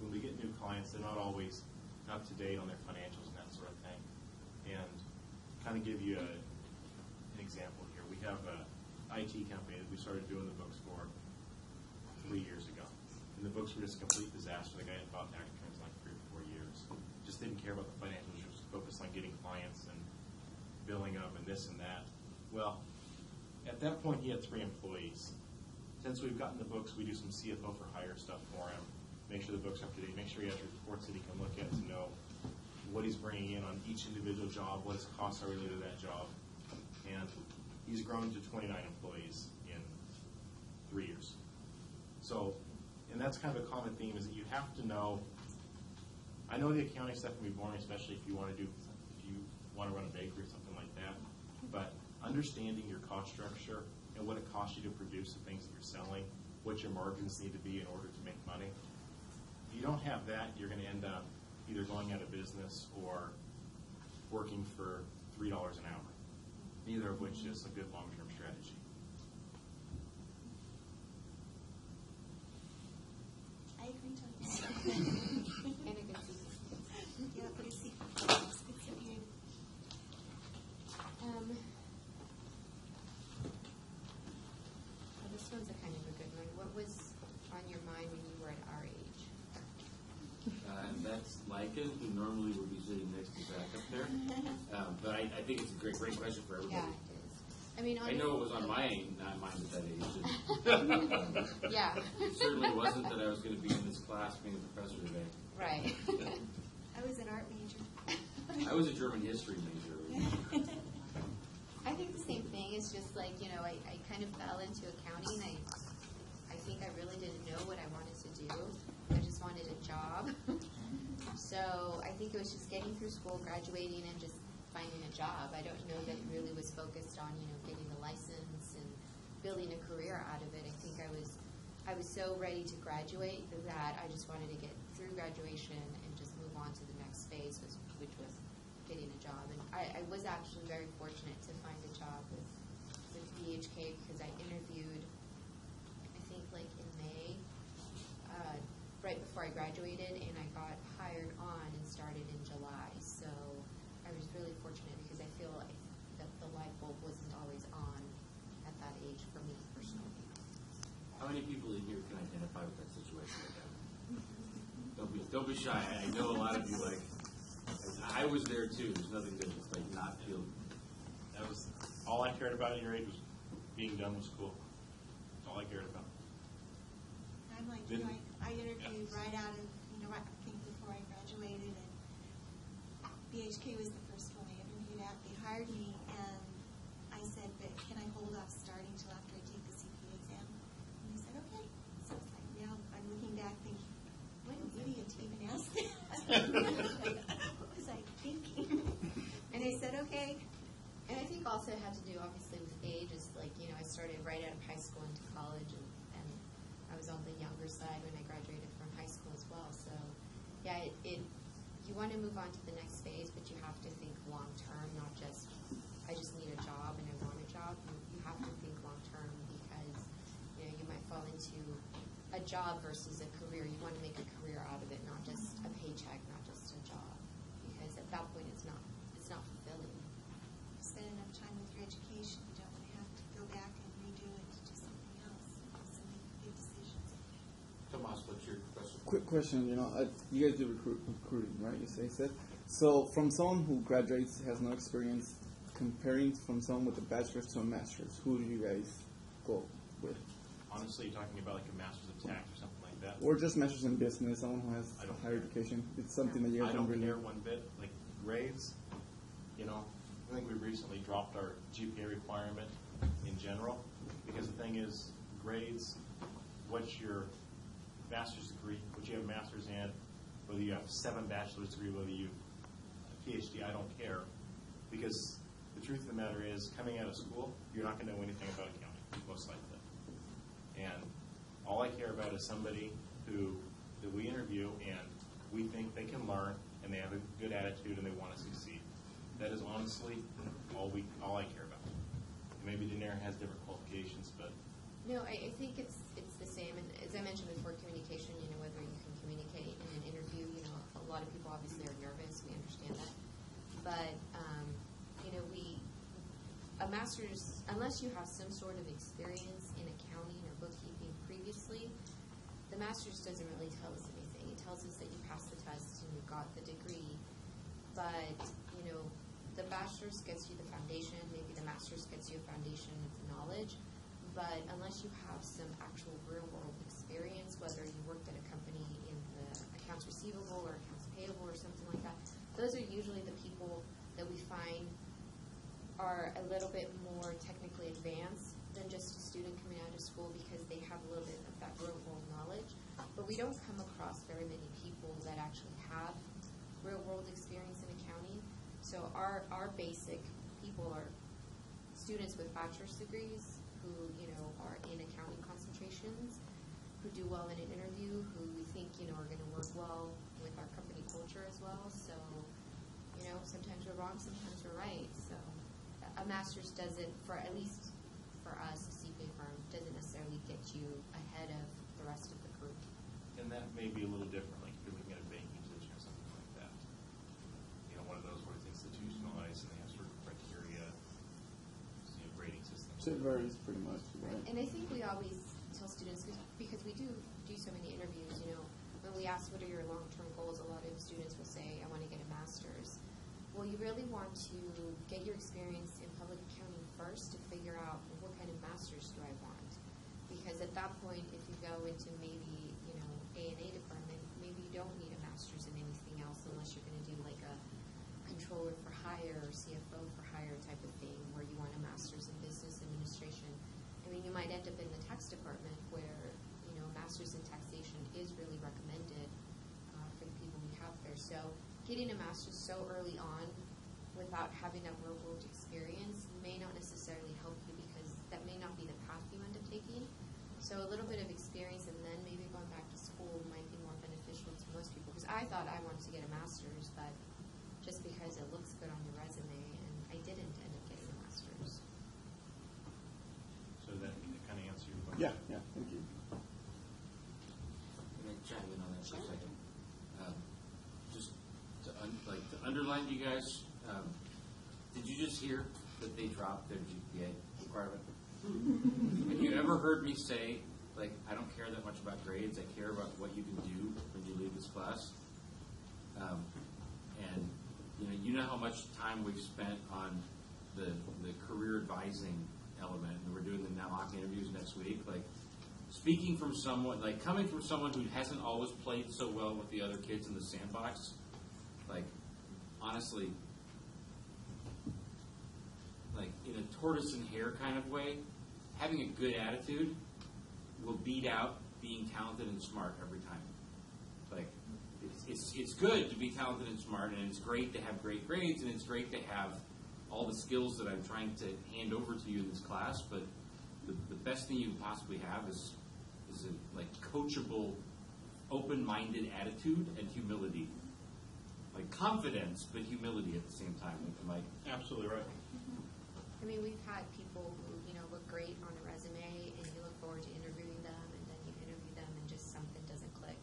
when we get new clients, they're not always up to date on their financials and that sort of thing. And kind of give you an example here. We have a IT company that we started doing the books for 3 years ago. And the books were just a complete disaster. The guy had bought tax returns like 3 or 4 years. Just didn't care about the financials, just focused on getting clients and billing them and this and that. Well, at that point, he had 3 employees. Since we've gotten the books, we do some CFO for hire stuff for him. Make sure the book's up to date. Make sure he has reports that he can look at to know what he's bringing in on each individual job, what his costs are related to that job. And he's grown to 29 employees in 3 years. So, and that's kind of a common theme, is that you have to know, I know the accounting stuff can be boring, especially if you want to run a bakery or something like that, but understanding your cost structure and what it costs you to produce the things that you're selling, what your margins need to be in order to make money. If you don't have that, you're going to end up either going out of business or working for $3 an hour, neither of which is a good long-term strategy. I agree totally. And a good CPA. Yeah, good CPA. Well, this one's a kind of a good one. What was on your mind when you were at our age? That's Micah, who normally would be sitting next to Zach up there. But I think it's a great question for everybody. Yeah, it is. I mean, I know it was on my mind at that age. Yeah. It certainly wasn't that I was going to be in this class being a professor today. Right. I was an art major. I was a German history major. I think the same thing. It's just like, I kind of fell into accounting. I think I really didn't know what I wanted to do. I just wanted a job. So I think it was just getting through school, graduating, and just finding a job. I don't know that it really was focused on, getting the license and building a career out of it. I think I was so ready to graduate that I just wanted to get through graduation and just move on to the next phase, which was getting a job. And I was actually very fortunate to find a job with BHK because I interviewed, I think, like in May, right before I graduated, and I got hired on and started in July. So I was really fortunate because I feel like that the light bulb wasn't always on at that age for me personally. How many people in here can identify with that situation right now? Don't be shy. I know a lot of you, like, I was there too. There's nothing to not feel. That was all I cared about at your age was being done with school. That's all I cared about. I'm like, I interviewed right out of, I think before I graduated, and BHK was the first one I interviewed at. They hired me, and I said, but can I hold off starting till after I take the CPA exam? And they said, okay. So it's like, now I'm looking back thinking, what an idiot to even ask that. What was I thinking? And they said, okay. And I think also it had to do, obviously, with age. Is like, I started right out of high school into college, and I was on the younger side when I graduated from high school as well. So, yeah, you want to move on to the next phase, but you have to think long term, not just, I just need a job and I want a job. You have to think long term because, you might fall into a job versus a career. You want to make a career out of it, not just a paycheck, not just a job. Because at that point, it's not fulfilling. Spend enough time with your education. You don't want to have to go back and redo it to do something else. So make good decisions. Tomas, what's your question? Quick question, you guys do recruiting, right? You said. So from someone who graduates, has no experience, comparing from someone with a bachelor's to a master's, who do you guys go with? Honestly, you're talking about like a master's of tax or something like that. Or just master's in business, someone who has I don't higher care. education. It's something that you I guys don't don't really. care one bit. Like grades, you know, I think we recently dropped our GPA requirement in general because the thing is, grades, what's your master's degree, what you have a master's in, whether you have 7 bachelor's degree, whether you have a PhD, I don't care. Because the truth of the matter is, coming out of school, you're not going to know anything about accounting, most likely. And all I care about is somebody that we interview and we think they can learn and they have a good attitude and they want to succeed. That is honestly all I care about. Maybe Daenerys has different qualifications, but No, I think it's the same. And as I mentioned before, communication, whether you can communicate in an interview, a lot of people obviously are nervous. We understand that. But, a master's, unless you have some sort of experience in accounting or bookkeeping previously, the master's doesn't really tell us anything. It tells us that you passed the test and you got the degree. But, the bachelor's gets you the foundation. Maybe the master's gets you a foundation of knowledge. But unless you have some actual real-world experience, whether you worked at a company in the accounts receivable or accounts payable or something like that, those are usually the people that we find are a little bit more technically advanced than just a student coming out of school because they have a little bit of that real-world knowledge. But we don't come across very many people that actually have real-world experience in accounting. So our basic people are students with bachelor's degrees who, are in accounting concentrations, who do well in an interview, who we think, are going to work well with our company culture as well. So, sometimes we're wrong, sometimes we're right. So a master's doesn't, at least for us, a CPA firm, doesn't necessarily get you ahead of the rest of the group. and that may be a little different, like if you're looking at a banking position or something like that. One of those where it's institutionalized and they have certain criteria, grading systems. So it varies pretty much, right? And I think we always tell students, because we do so many interviews, when we ask what are your long-term goals, a lot of students will say, I want to get a master's. Well, you really want to get your experience in public accounting first to figure out what kind of master's do I want. Because at that point, if you go into maybe, A&A department, maybe you don't need a master's in anything else unless you're going to do like a controller for hire or CFO for hire type of thing where you want a master's in business administration. I mean, you might end up in the tax department where, a master's in taxation is really recommended for the people we have there. So getting a master's so early on without having that real-world experience may not necessarily help you because that may not be the path you end up taking. So a little bit of experience and then maybe going back to school might be more beneficial to most people. Because I thought I wanted to get a master's, but just because it looks good on your resume, and I didn't end up getting a master's. So that kind of answer your question? Yeah, thank you. Can I chime in on that for a second? Just to underline, you guys, did you just hear that they dropped their GPA requirement? Have you ever heard me say, I don't care that much about grades, I care about what you can do when you leave this class? And you know how much time we've spent on the career advising element, and we're doing the now mock interviews next week. Speaking from someone, coming from someone who hasn't always played so well with the other kids in the sandbox, honestly, in a tortoise and hare kind of way, having a good attitude will beat out being talented and smart every time. It's good to be talented and smart, and it's great to have great grades, and it's great to have all the skills that I'm trying to hand over to you in this class, but the best thing you can possibly have is a coachable, open-minded attitude and humility. Confidence, but humility at the same time. Absolutely right. I mean, we've had people who, look great on a resume and you look forward to interviewing them and then you interview them and just something doesn't click.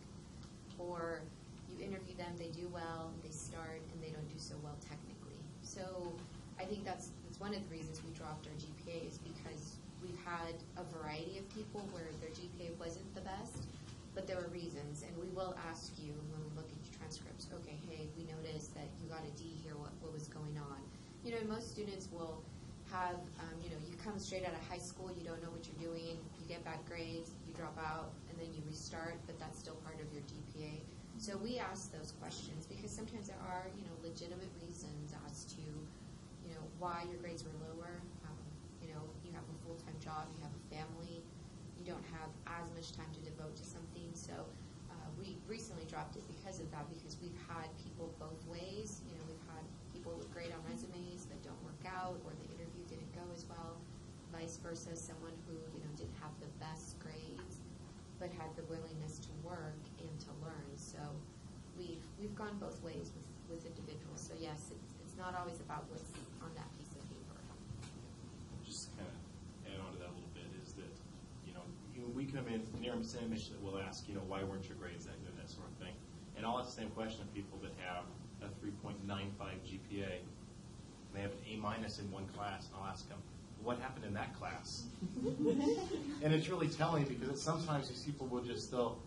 Or you interview them, they do well, they start, and they don't do so well technically. So I think that's one of the reasons we dropped our GPA is because we've had a variety of people where their GPA wasn't the best, but there were reasons. And we will ask you when we look at your transcripts, okay, hey, we noticed that you got a D here, what was going on? Most students will have, you come straight out of high school, you don't know what you're doing, you get bad grades, you drop out, and then you restart, but that's still part of your GPA. So we ask those questions because sometimes there are, legitimate reasons as to, why your grades were lower. You have a full-time job, you have a family, you don't have as much time to devote to something. So we recently dropped it because of that, because we've had people both ways. We've had people with great on resumes that don't work out, or the interview didn't go as well. Vice versa, someone who didn't have the best grades but had the willingness to work and to learn. So we've gone both ways with individuals. So yes, it's not always about what's on that piece of paper. Just kind of add on to that a little bit is that, we come in, near Miss will ask, why weren't your grades that good, that sort of thing. And I'll ask the same question of people that have a 3.95 GPA, and they have an A- in one class, and I'll ask them, what happened in that class? And it's really telling because sometimes these people will just, they'll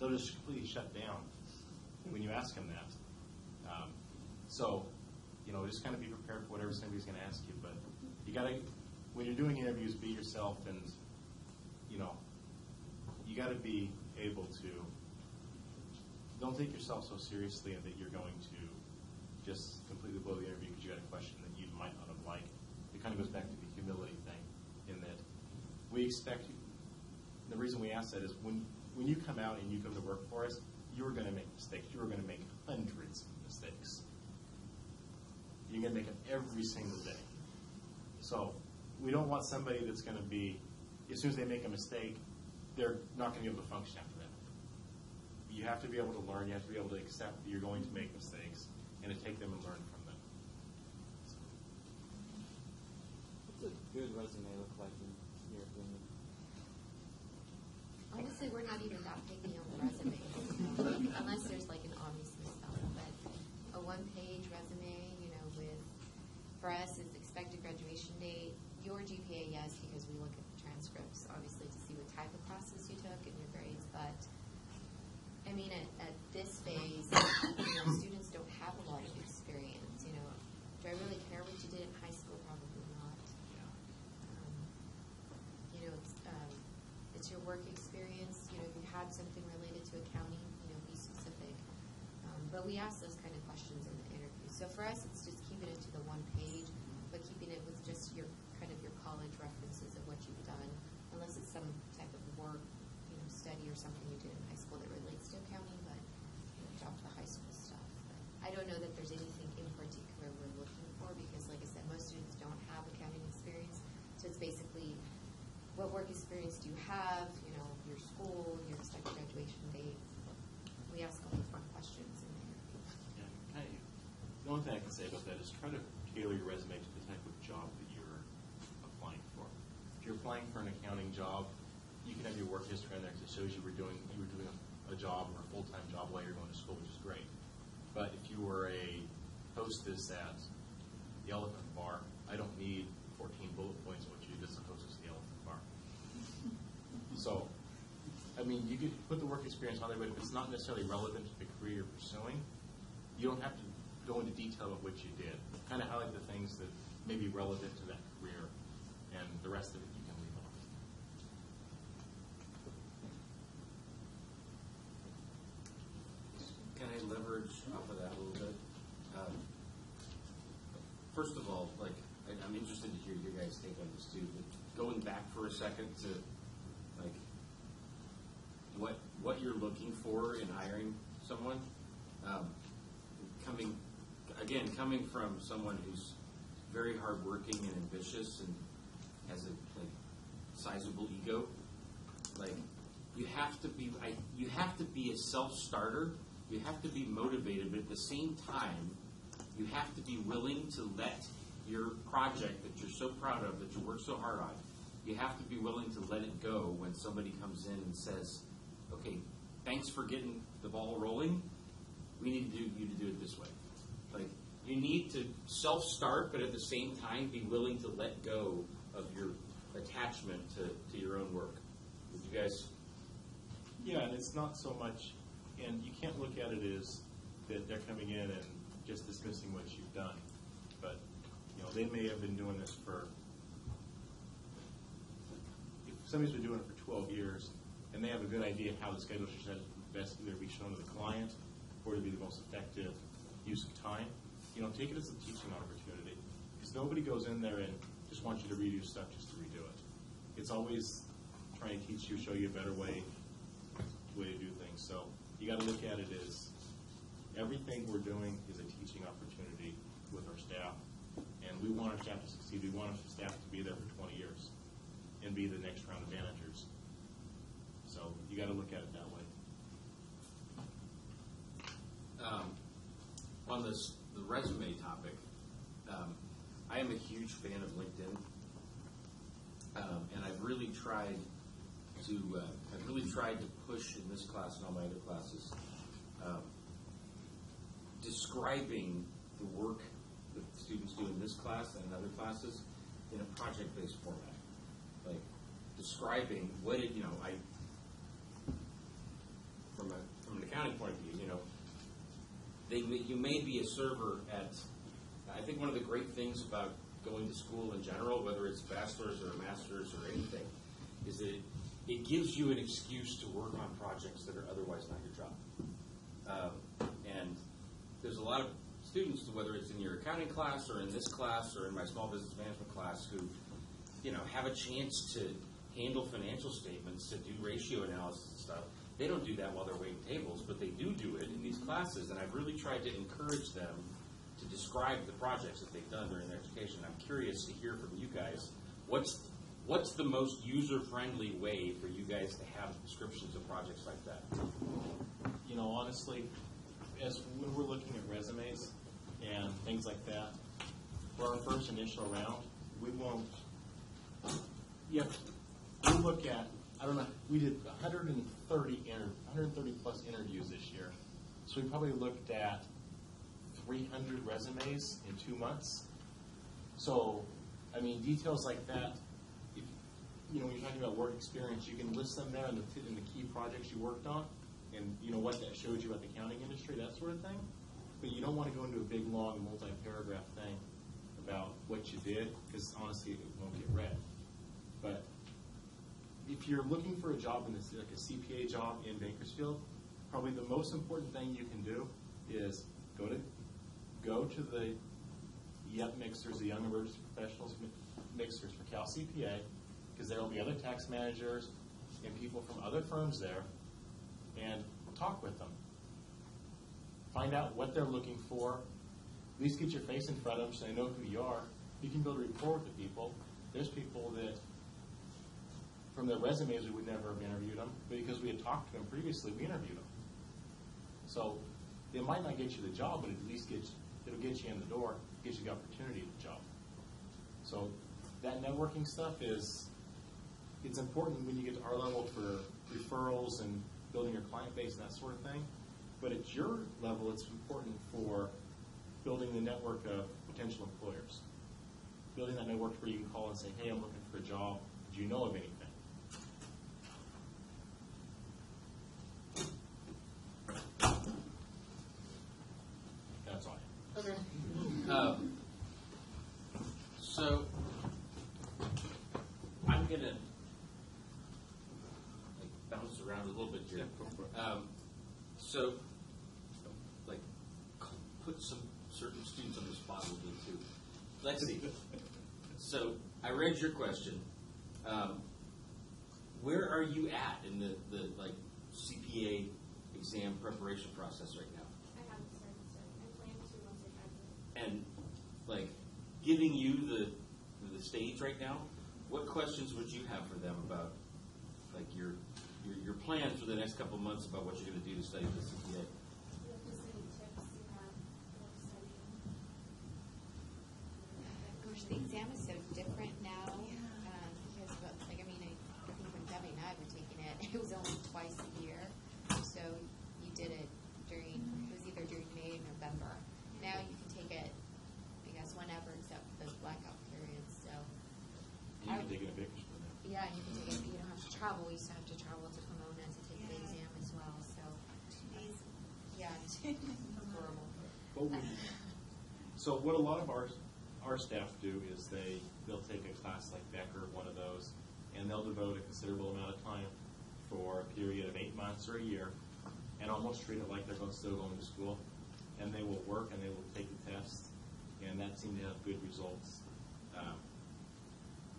just completely shut down when you ask them that. So, just kind of be prepared for whatever somebody's going to ask you. But you got to, when you're doing interviews, be yourself, and you got to be able to. Don't take yourself so seriously and that you're going to just completely blow the interview because you got a question that you might not have liked. It kind of goes back to the humility thing, in that we expect you. The reason we ask that is when you come out and you come to work for us, you're going to make mistakes. You're going to make hundreds of mistakes. You're going to make them every single day. So we don't want somebody that's going to be, as soon as they make a mistake, they're not going to be able to function after that. You have to be able to learn. You have to be able to accept that you're going to make mistakes and to take them and learn from them. What's a good resume look like in your opinion? Honestly, we're not even that picky on the resumes, unless there's like an obvious misspelling. But a one-page resume, for us, it's expected graduation date. Your GPA, yes, because we look at the transcripts, obviously, to see what type of classes you took and your grades. But I mean, at this phase, students don't have a lot of experience. Do I really care what you did in high school? Probably not. It's your work experience. If you had something related to accounting, be specific. But we ask those kind of questions in the interview. So for us, it's just keeping it to the one page, but keeping it with just your college references of what you've done, unless it's some type of work, study or something you did in high school that relates to accounting, but drop the high school stuff. But I don't know that there's anything in particular we're looking for because, like I said, most students don't have accounting experience, so it's basically what work experience do you have, your school, your expected graduation date. We ask all the fun questions in the interview. Yeah, the only thing I can say about that is try to tailor your resume to the type of job that you're applying for. If you're applying for an accounting job, you can have your work history in there because it shows you were doing a job or a full-time job while you're going to school, which is great. But if you were a hostess at the Elephant Bar, I don't need 14 bullet points on what you did as a hostess at the Elephant Bar. So, I mean, you could put the work experience on there, but if it's not necessarily relevant to the career you're pursuing, you don't have to go into detail of what you did. Kind of highlight the things that may be relevant to that career, and the rest of it you can leave off. Can I leverage off of that a little bit? First of all, I'm interested to hear your guys' take on this too. But going back for a second to what you're looking for in hiring someone, coming from someone who's very hardworking and ambitious and has a sizable ego, you have to be a self-starter. You have to be motivated, but at the same time, you have to be willing to let your project that you're so proud of, that you work so hard on, you have to be willing to let it go when somebody comes in and says, okay, thanks for getting the ball rolling. We need you to do it this way. You need to self-start, but at the same time, be willing to let go of your attachment to your own work. Would you guys? Yeah, and it's not so much, and you can't look at it as that they're coming in and just dismissing what you've done. But, they may have been doing this for, if somebody's been doing it for 12 years, and they have a good idea how the schedule should best either be shown to the client or to be the most effective use of time, take it as a teaching opportunity. Because nobody goes in there and just wants you to redo stuff just to redo it. It's always trying to teach you, show you a better way to do things. So you got to look at it as everything we're doing is a teaching opportunity with our staff. And we want our staff to succeed. We want our staff to be there for 20 years and be the next round of managers. So you got to look at it that way. On the resume topic, I am a huge fan of LinkedIn, and I've really tried to push in this class and all my other classes, describing the work that students do in this class and in other classes in a project-based format, like describing what it, from an accounting point of view, you may be a server at. I think one of the great things about going to school in general, whether it's bachelor's or a master's or anything, is that it gives you an excuse to work on projects that are otherwise not your job. And there's a lot of students, whether it's in your accounting class or in this class or in my small business management class, who have a chance to handle financial statements, to do ratio analysis and stuff. They don't do that while they're waiting tables, but they do it in these classes, and I've really tried to encourage them to describe the projects that they've done during their education. I'm curious to hear from you guys. What's the most user-friendly way for you guys to have descriptions of projects like that? Honestly, when we're looking at resumes and things like that, for our first initial round, we won't. We look at. I don't know. We did 130 plus interviews this year, so we probably looked at 300 resumes in 2 months. So, details like that. If, when you're talking about work experience, you can list them there in the key projects you worked on, and what that shows you about the accounting industry, that sort of thing. But you don't want to go into a big, long, multi-paragraph thing about what you did, because honestly, it won't get read. But if you're looking for a job in this, like a CPA job in Bakersfield, probably the most important thing you can do is go to the YEP mixers, the Young Emergency Professionals mixers for Cal CPA, because there will be other tax managers and people from other firms there, and talk with them. Find out what they're looking for. At least get your face in front of them so they know who you are. You can build a rapport with the people. There's people that from their resumes, we would never have interviewed them, but because we had talked to them previously, we interviewed them. So it might not get you the job, but at least it'll get you in the door, get you the opportunity at the job. So that networking stuff it's important when you get to our level for referrals and building your client base and that sort of thing. But at your level, it's important for building the network of potential employers. Building that network where you can call and say, hey, I'm looking for a job. Do you know of anything? That's all. Okay. So I'm gonna bounce around a little bit here. So, put some certain students on the spot a little bit too. Let's see. So I read your question. Where are you at in the CPA exam preparation process right now? I haven't started studying. I plan to once I graduate. And giving you the stage right now, what questions would you have for them about your plans for the next couple of months about what you're going to do to study for the CPA? Just any tips you have for studying? Gosh, the exam is so different now. Because, I think when Debbie and I were taking it, it was only twice a year. So you did it it was either during May or November. Now you can take it, I guess, whenever except those blackout periods. So You can take it a Bakersfield now. yeah, and you can take it. You don't have to travel. We used to have to travel to Pomona to take the exam as well. So 2 days. yeah, it's horrible. So what a lot of our staff do is they'll take a class like Becker, one of those, and and they'll devote a considerable amount of time for a period of 8 months or a year, and almost treat it like they're still going to school. And they will work and they will take the test, and that seemed to have good results.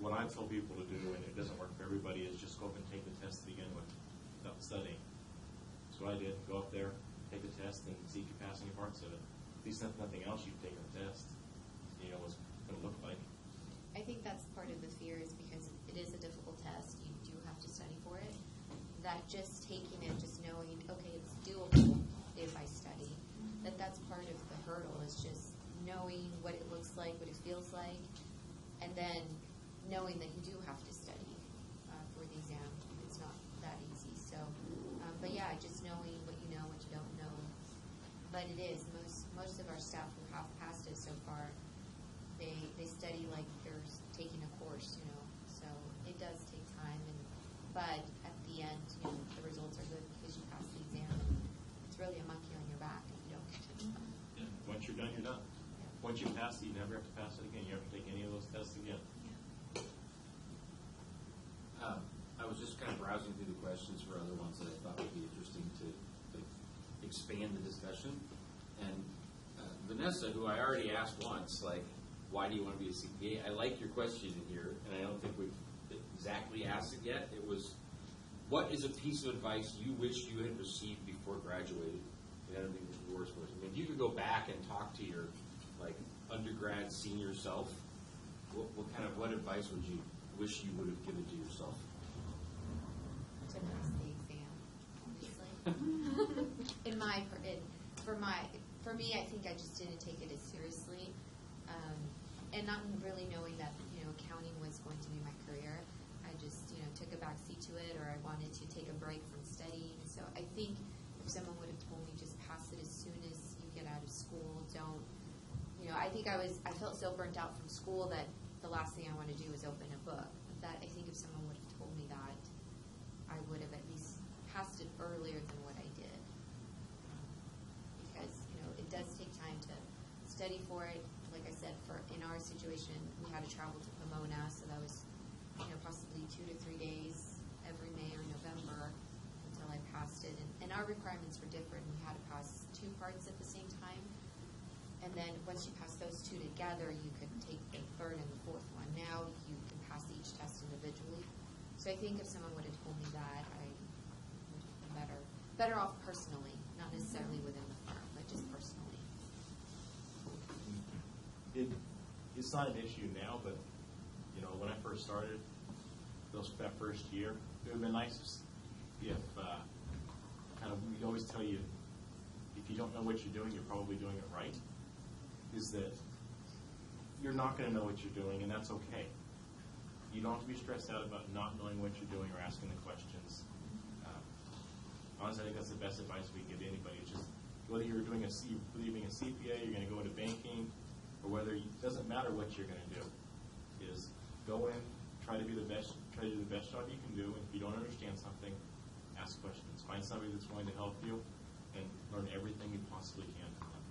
What I've told people to do, and it doesn't work for everybody, is just go up and take the test to begin with, without studying. That's what I did. Go up there, take the test, and see if you pass any parts of it. At least if nothing else, you've taken the test. You know what it's going to look like. I think that's part of the fear, is because it is a difficult test. You do have to study for it. That just taking it, just knowing, okay, it's doable if I study, that's part of the hurdle, is just knowing what it looks like, what it feels like, and then knowing that you do have to study for the exam. It's not that easy. So, but yeah, just knowing what you know, what you don't know. But it is, most of our staff who have passed it so far, they study like they're taking a course, you know. So it does take time, but at the end, you know, the results are good because you pass the exam. It's really a monkey on your back if you don't get it done. Yeah. Once you're done, you're done. Once you pass it, you never have to pass it again. You have to take any of those tests again. I was just kind of browsing through the questions for other ones that I thought would be interesting to expand the discussion. And Vanessa, who I already asked once, like, why do you want to be a CPA? I like your question in here, and I don't think we've exactly asked it yet. It was, what is a piece of advice you wish you had received before graduating? And I don't think it's worse for it. I mean, if you could go back and talk to your undergrad senior self, what advice would you wish you would have given to yourself? To pass the exam, obviously. For me, I think I just didn't take it as seriously, and not really knowing that accounting was going to be my career. I just took a backseat to it, or I wanted to take a break from studying. So I think if someone would have told me just pass it as soon as you get out of school, don't. I think I felt so burnt out from school that the last thing I want to do is open a book. That I think if someone would have told me that, I would have at least passed it earlier than what I did. Because it does take time to study for it. Like I said, in our situation, we had to travel to Pomona, so that was possibly 2 to 3 days every May or November until I passed it. And our requirements were different. We had to pass 2 parts at the same time. And then once you pass those 2 together, you could take the 3rd and the 4th one. Now you can pass each test individually. So I think if someone would have told me that, I would have been better off personally, not necessarily within the firm, but just personally. It's not an issue now, but when I first started, that first year, it would have been nice if we always tell you, if you don't know what you're doing, you're probably doing it right. Is that you're not going to know what you're doing, and that's okay. You don't have to be stressed out about not knowing what you're doing or asking the questions. Honestly, I think that's the best advice we give anybody. It's just whether you're being a CPA, you're going to go into banking, or whether it doesn't matter what you're going to do. Is go in, try to do the best job you can do, and if you don't understand something, ask questions. Find somebody that's willing to help you, and learn everything you possibly can from them.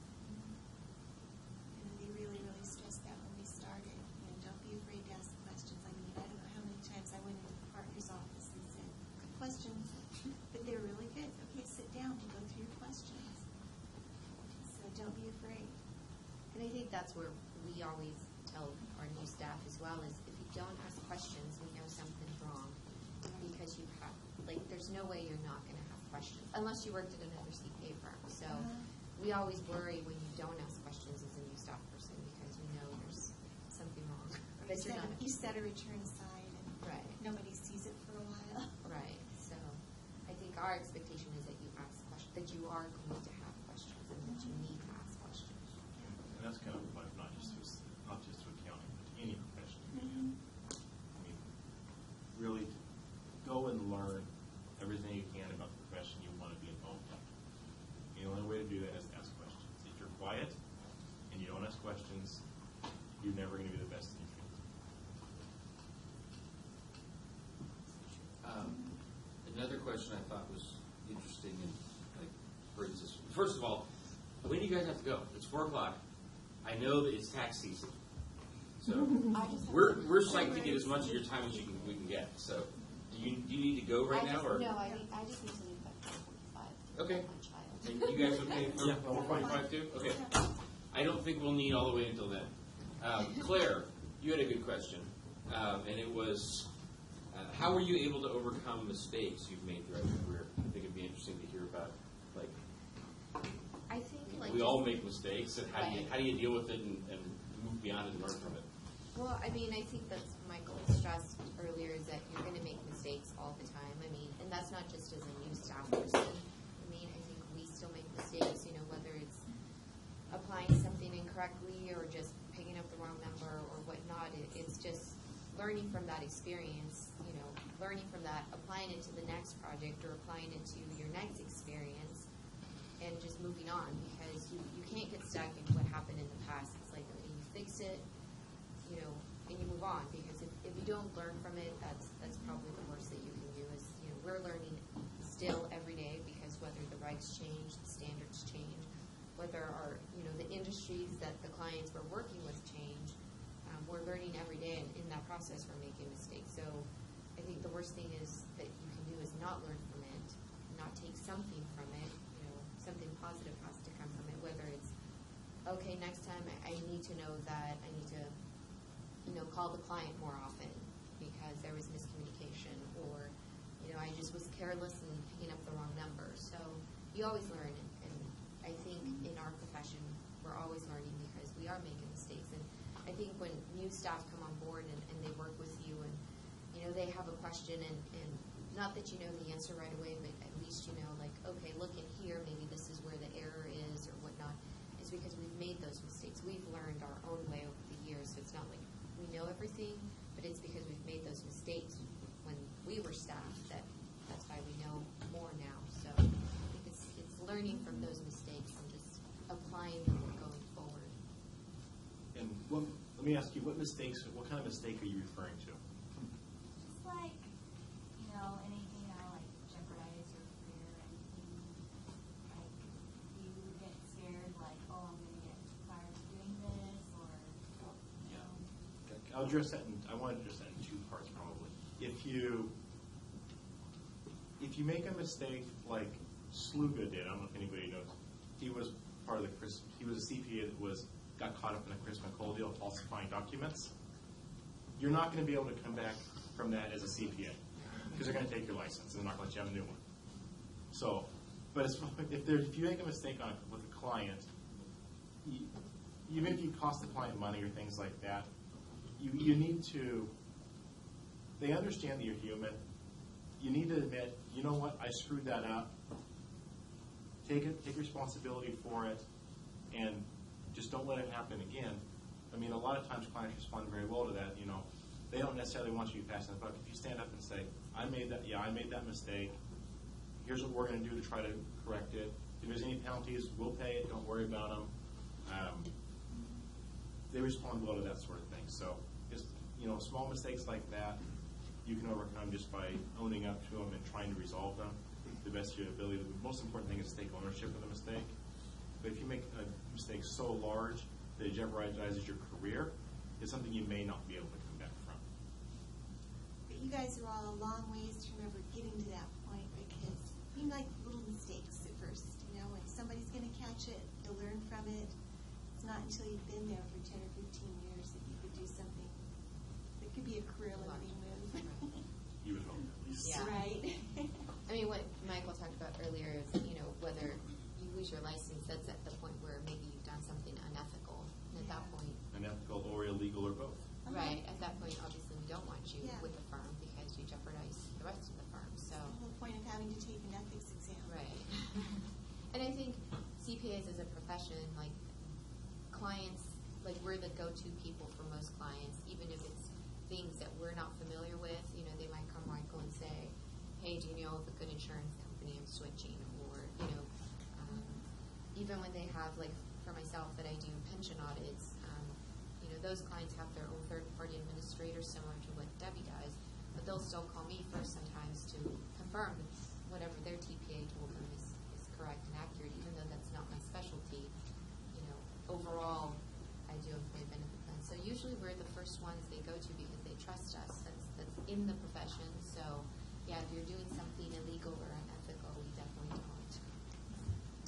And they really, really stressed that when we started. Don't be afraid to ask questions. I mean, I don't know how many times I went into the partner's office and said, questions, but they're really good. Okay, sit down and go through your questions. So don't be afraid. And I think that's where we always tell our new staff as well, is if you don't ask questions, we know something's wrong. Because you have, there's no way you're not going to have questions, unless you worked at another CPA firm. So we always worry when you don't ask questions as a new staff person, because we know there's something wrong. But You set a return aside, and right. Nobody sees it for a while. Right. So I think our expectation is that you ask questions, that you are going to have questions, and that you need to ask questions. And that's kind of life, not just to accounting, but to any profession. I mean, really go and learn everything you can about the profession you want to be involved in. The only way to do that is to ask questions. If you're quiet and you don't ask questions, you're never going to be the best in your field. Another question I thought was interesting and brings us. First of all, when do you guys have to go? It's 4 o'clock. I know that it's tax season. So we're psyched to get as much of your time as we can get. So do you need to go right now, or No, I just need to leave by 4:45. Okay. My child. and you guys okay for 4:45 too? Okay. I don't think we'll need all the way until then. Claire, you had a good question, and it was, how were you able to overcome mistakes you've made throughout your career? I think it'd be interesting to hear about. Like, I think like we all make mistakes, and how do you deal with it and move beyond it and learn from it? Well, I mean, I think that's Michael stressed earlier is that you're going to make mistakes all the time. I mean, and that's not just as a new staff person. I mean, I think we still make mistakes, you know, whether it's applying something incorrectly or just picking up the wrong number or whatnot. It's just learning from that experience, you know, learning from that, applying it to the next project or applying it to your next experience and just moving on because you can't get stuck in what happened in the past. It's like, okay, you fix it, you know, and you move on because if you don't learn from it, that's probably the worst that you can do is, you know, we're learning still every day because whether the regs change, the standards change, whether our, you know, the industries that the clients we're working with change, we're learning every day, and in that process we're making mistakes. So I think the worst thing is that you can do is not learn from it, not take something from it, you know, something positive has to come from it, whether it's, okay, next time I need to know that I need to, you know, call the client more often because there was miscommunication or, you know, I just was careless in picking up the wrong number. So you always learn, and I think in our profession we're always learning because we are making mistakes. And I think when new staff come on board and they work with you and, you know, they have a question and not that you know the answer right away, but at least you know, like, okay, look in here, maybe this is where the error is or whatnot. It's because we've made those mistakes. We've learned our own way over the years, so it's not like we know everything, but it's because we've made those mistakes when we were staff that's why we know more now. So I think it's learning from those mistakes and just applying them going forward. And let me ask you, what kind of mistake are you referring to? Just like, you know, anything that'll like jeopardize your career, anything like you get scared, like, oh, I'm going to get fired for doing this, or, you know. I'll address that. I want to address that in two parts, probably. If you make a mistake like Sluga did, I don't know if anybody knows. He was part of he was a CPA that got caught up in a Chris McCall deal, falsifying documents. You're not going to be able to come back from that as a CPA because they're going to take your license and they're not going to let you have a new one. So, but if you make a mistake with a client, even if you cost the client money or things like that, you need to. They understand that you're human. You need to admit, you know what, I screwed that up. Take responsibility for it, and just don't let it happen again. I mean, a lot of times clients respond very well to that. You know, they don't necessarily want you to pass the buck. If you stand up and say, I made that mistake. Here's what we're going to do to try to correct it. If there's any penalties, we'll pay it. Don't worry about them. They respond well to that sort of thing. So, just, you know, small mistakes like that, you can overcome just by owning up to them and trying to resolve them to the best of your ability. The most important thing is to take ownership of the mistake. But if you make a mistake so large that it jeopardizes your career, it's something you may not be able to come back from. But you guys are all a long ways to remember getting to that point because you like little mistakes at first. You know, when somebody's going to catch it, you'll learn from it. It's not until you've been there for 10 or 15 years that you could do something that could be a career-limiting move. You would hope, at least. Yeah. Right. I mean, what Michael talked about earlier is, you know, whether you lose your license, that's at the point where maybe you've done something unethical. And at that point, Unethical or illegal or both. right, at that point, obviously, we don't want you Yeah. with the firm because you jeopardize the rest of the firm. So, The whole point of having to take an ethics exam. right. And I think CPAs as a profession, like clients, like we're the go-to people for most clients, even if it's things that we're not familiar with. You know, they might come Michael and say, hey, do you know of a good insurance company I'm switching? Or, you know, even when they have, like for myself that I do pension audits, you know, those clients have their own third-party administrator similar to what Debbie does, but they'll still call me first sometimes to confirm that whatever their TPA told them is correct and accurate, even though that's not my specialty. You know, overall, I do employee benefit plans. So usually we're the first ones they go to because they trust us. That's in the profession. So, yeah, if you're doing something illegal or unethical, we definitely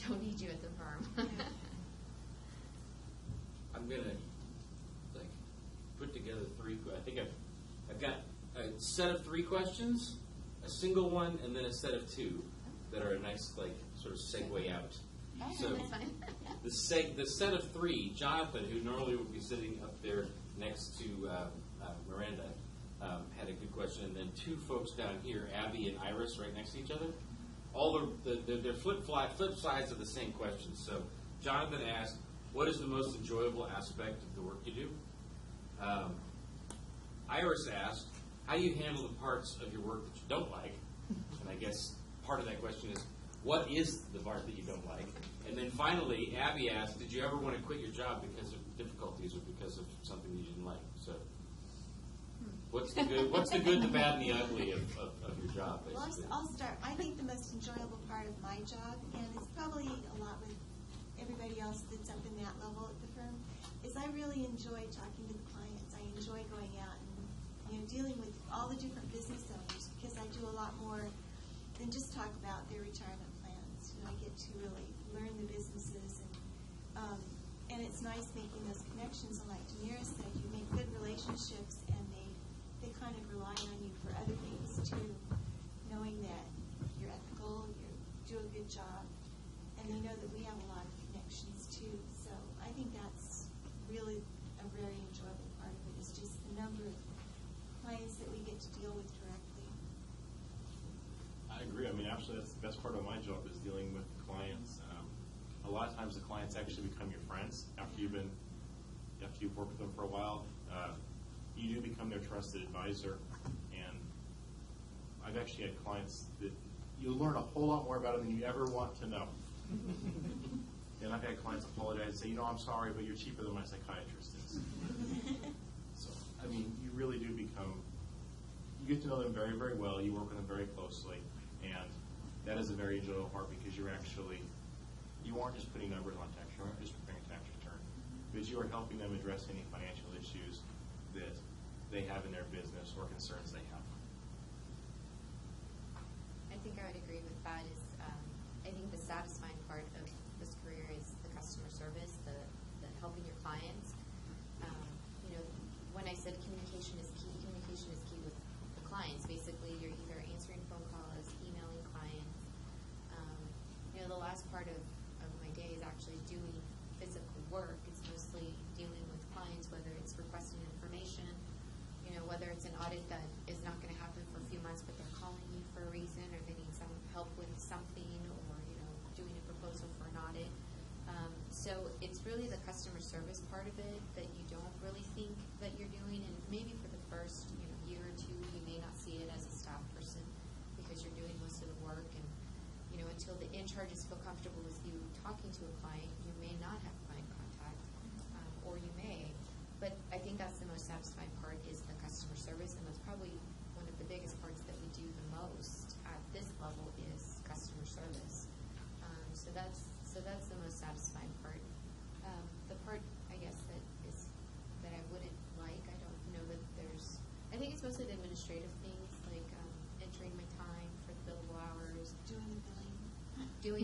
don't need you at the firm. I'm gonna like put together I think I've got a set of 3 questions, a single one, and then a set of 2 that are a nice like sort of segue out. So that's fine. the set of 3, Jonathan, who normally would be sitting up there next to Miranda, had a good question, and then 2 folks down here, Abby and Iris, right next to each other. All they're flip sides of the same question. So Jonathan asked, "What is the most enjoyable aspect of the work you do?" Iris asked, "How do you handle the parts of your work that you don't like?" And I guess part of that question is, what is the part that you don't like? And then finally, Abby asked, "Did you ever want to quit your job because of difficulties or because of something you didn't like?" So, what's the good, the bad, and the ugly of your job, Well, basically? I'll start. I think the most enjoyable part of my job, and it's probably a lot with everybody else that's up in that level at the firm, is I really enjoy talking to the clients. I enjoy going out and dealing with all the different business owners because I do a lot more than just talk about their retirement plans. I get to really learn the businesses, and it's nice making those connections. And like Demira said, you make good relationships, and they kind of rely on you for other things too, knowing that you're ethical, you do a good job, and they know that we have a lot of connections too. So I think that's really a very enjoyable part of it, is just the number of clients that we get to deal with directly. I agree. I mean, actually, that's the best part of my job is dealing with clients. A lot of times, the clients actually become your friends after you've worked with them for a while. You do become their trusted advisor, and I've actually had clients that you learn a whole lot more about them than you ever want to know. And I've had clients apologize and say, "I'm sorry, but you're cheaper than my psychiatrist is." So, I mean, you really do you get to know them very, very well. You work with them very closely, and that is a very enjoyable part because you aren't just putting numbers on tax, you aren't just preparing a tax return, but you are helping them address any financial issues that they have in their business or concerns they have. I think I would agree with that. I think the satisfying part of this career is the customer service, the helping your clients. When I said communication is key with the clients. Basically, you're either answering phone calls, emailing clients. The last part of my day is actually doing physical work. It's mostly dealing with clients, whether it's requesting information, whether it's an audit that is not going to happen for a few months, but they're calling you for a reason, or they need some help with something, or doing a proposal for an audit. So it's really the customer service part of it that you don't really think that you're doing, and maybe for the first year or two, you may not see it as a staff person because you're doing most of the work, and until the in-charges feel comfortable with you talking to a client, you may not have client contact, or you may. But I think that's the most satisfying part is the customer service, and that's probably one of the biggest parts that we do the most at this level is customer service. So that's the most satisfying part. The part, I guess, that I wouldn't like, I don't know that there's. I think it's mostly the administrative things like entering my time for the billable hours, doing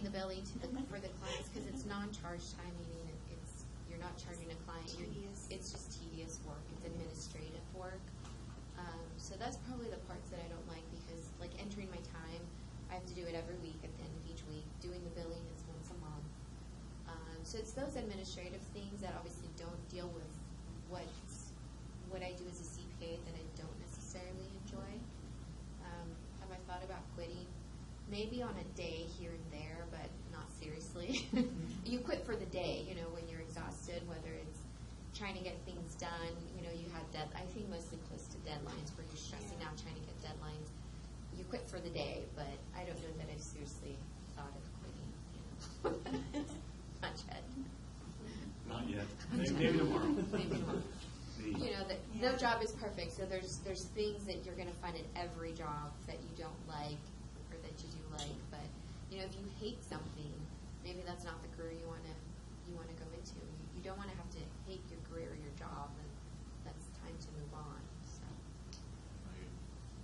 the billing for the clients because it's non-charge time, meaning you're not charging a client. It's just tedious work. It's administrative work. So that's probably the parts that I don't like because, like, entering my time, I have to do it every week at the end of each week. Doing the billing is once a month. So it's those administrative things that obviously don't deal with what I do as a CPA that I don't necessarily enjoy. Have I thought about quitting? Maybe on a day here and there, but not seriously. You quit for the day, when you're exhausted, whether it's trying to get things done. You have I think mostly close to deadlines where you're stressing out trying to get deadlines. You quit for the day, but I don't know that I've seriously thought of quitting. Not yet. Not yet. Maybe tomorrow. Maybe tomorrow. No job is perfect, so there's things that you're going to find in every job that you don't like or that you do like. But if you hate something, maybe that's not the career you want to go into. You don't want to have to hate your career or your job, and to move on. So.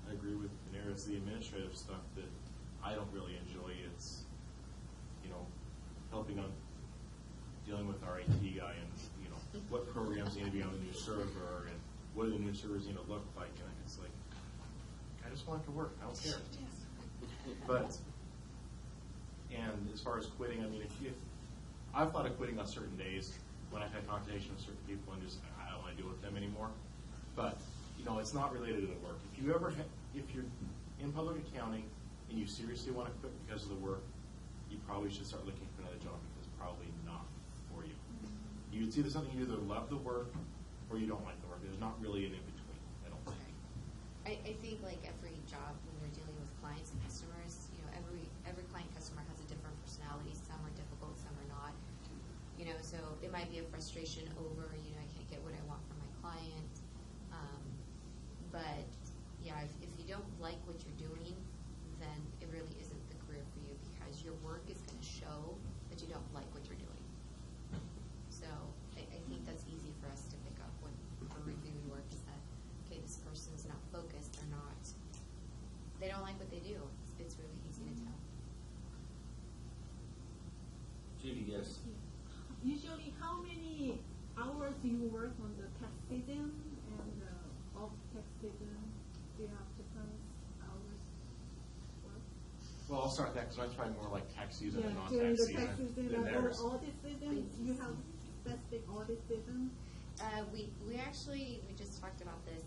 I agree with Panera. It's the administrative stuff that I don't really enjoy. It's, helping on dealing with our IT guy and, what programs need to be on the new server and what do the new servers need to look like. And it's like, I just want it to work. I don't care. But, and as far as quitting, I mean, if I've thought of quitting on certain days when I've had conversation with certain people and just, I don't want to deal with them anymore. But, it's not related to the work. If you're in public accounting and you seriously want to quit because of the work, you probably should start looking for another job because it's probably not for you. It's either something you either love the work or you don't like the work. There's not really an in-between, I don't think. I think like every job when you're dealing with clients and customers, every client customer has a different personality. Some are difficult, some are not. So it might be a frustration over, I can't get what I want from my client. But yeah, if you don't like what you're doing, then it really isn't the career for you because your work is going to show that you don't like what you're doing. So I think that's easy for us to pick up when we're reviewing work is that, okay, this person's not focused or not, they don't like what they do. It's really easy to tell. Judy, yes. Usually, how many hours do you work on the tax season and off tax season? Do you have different hours work? Well, I'll start with that because mine's probably more like tax season and during non-tax the tax season season than or theirs. audit season, you have specific audit season. We just talked about this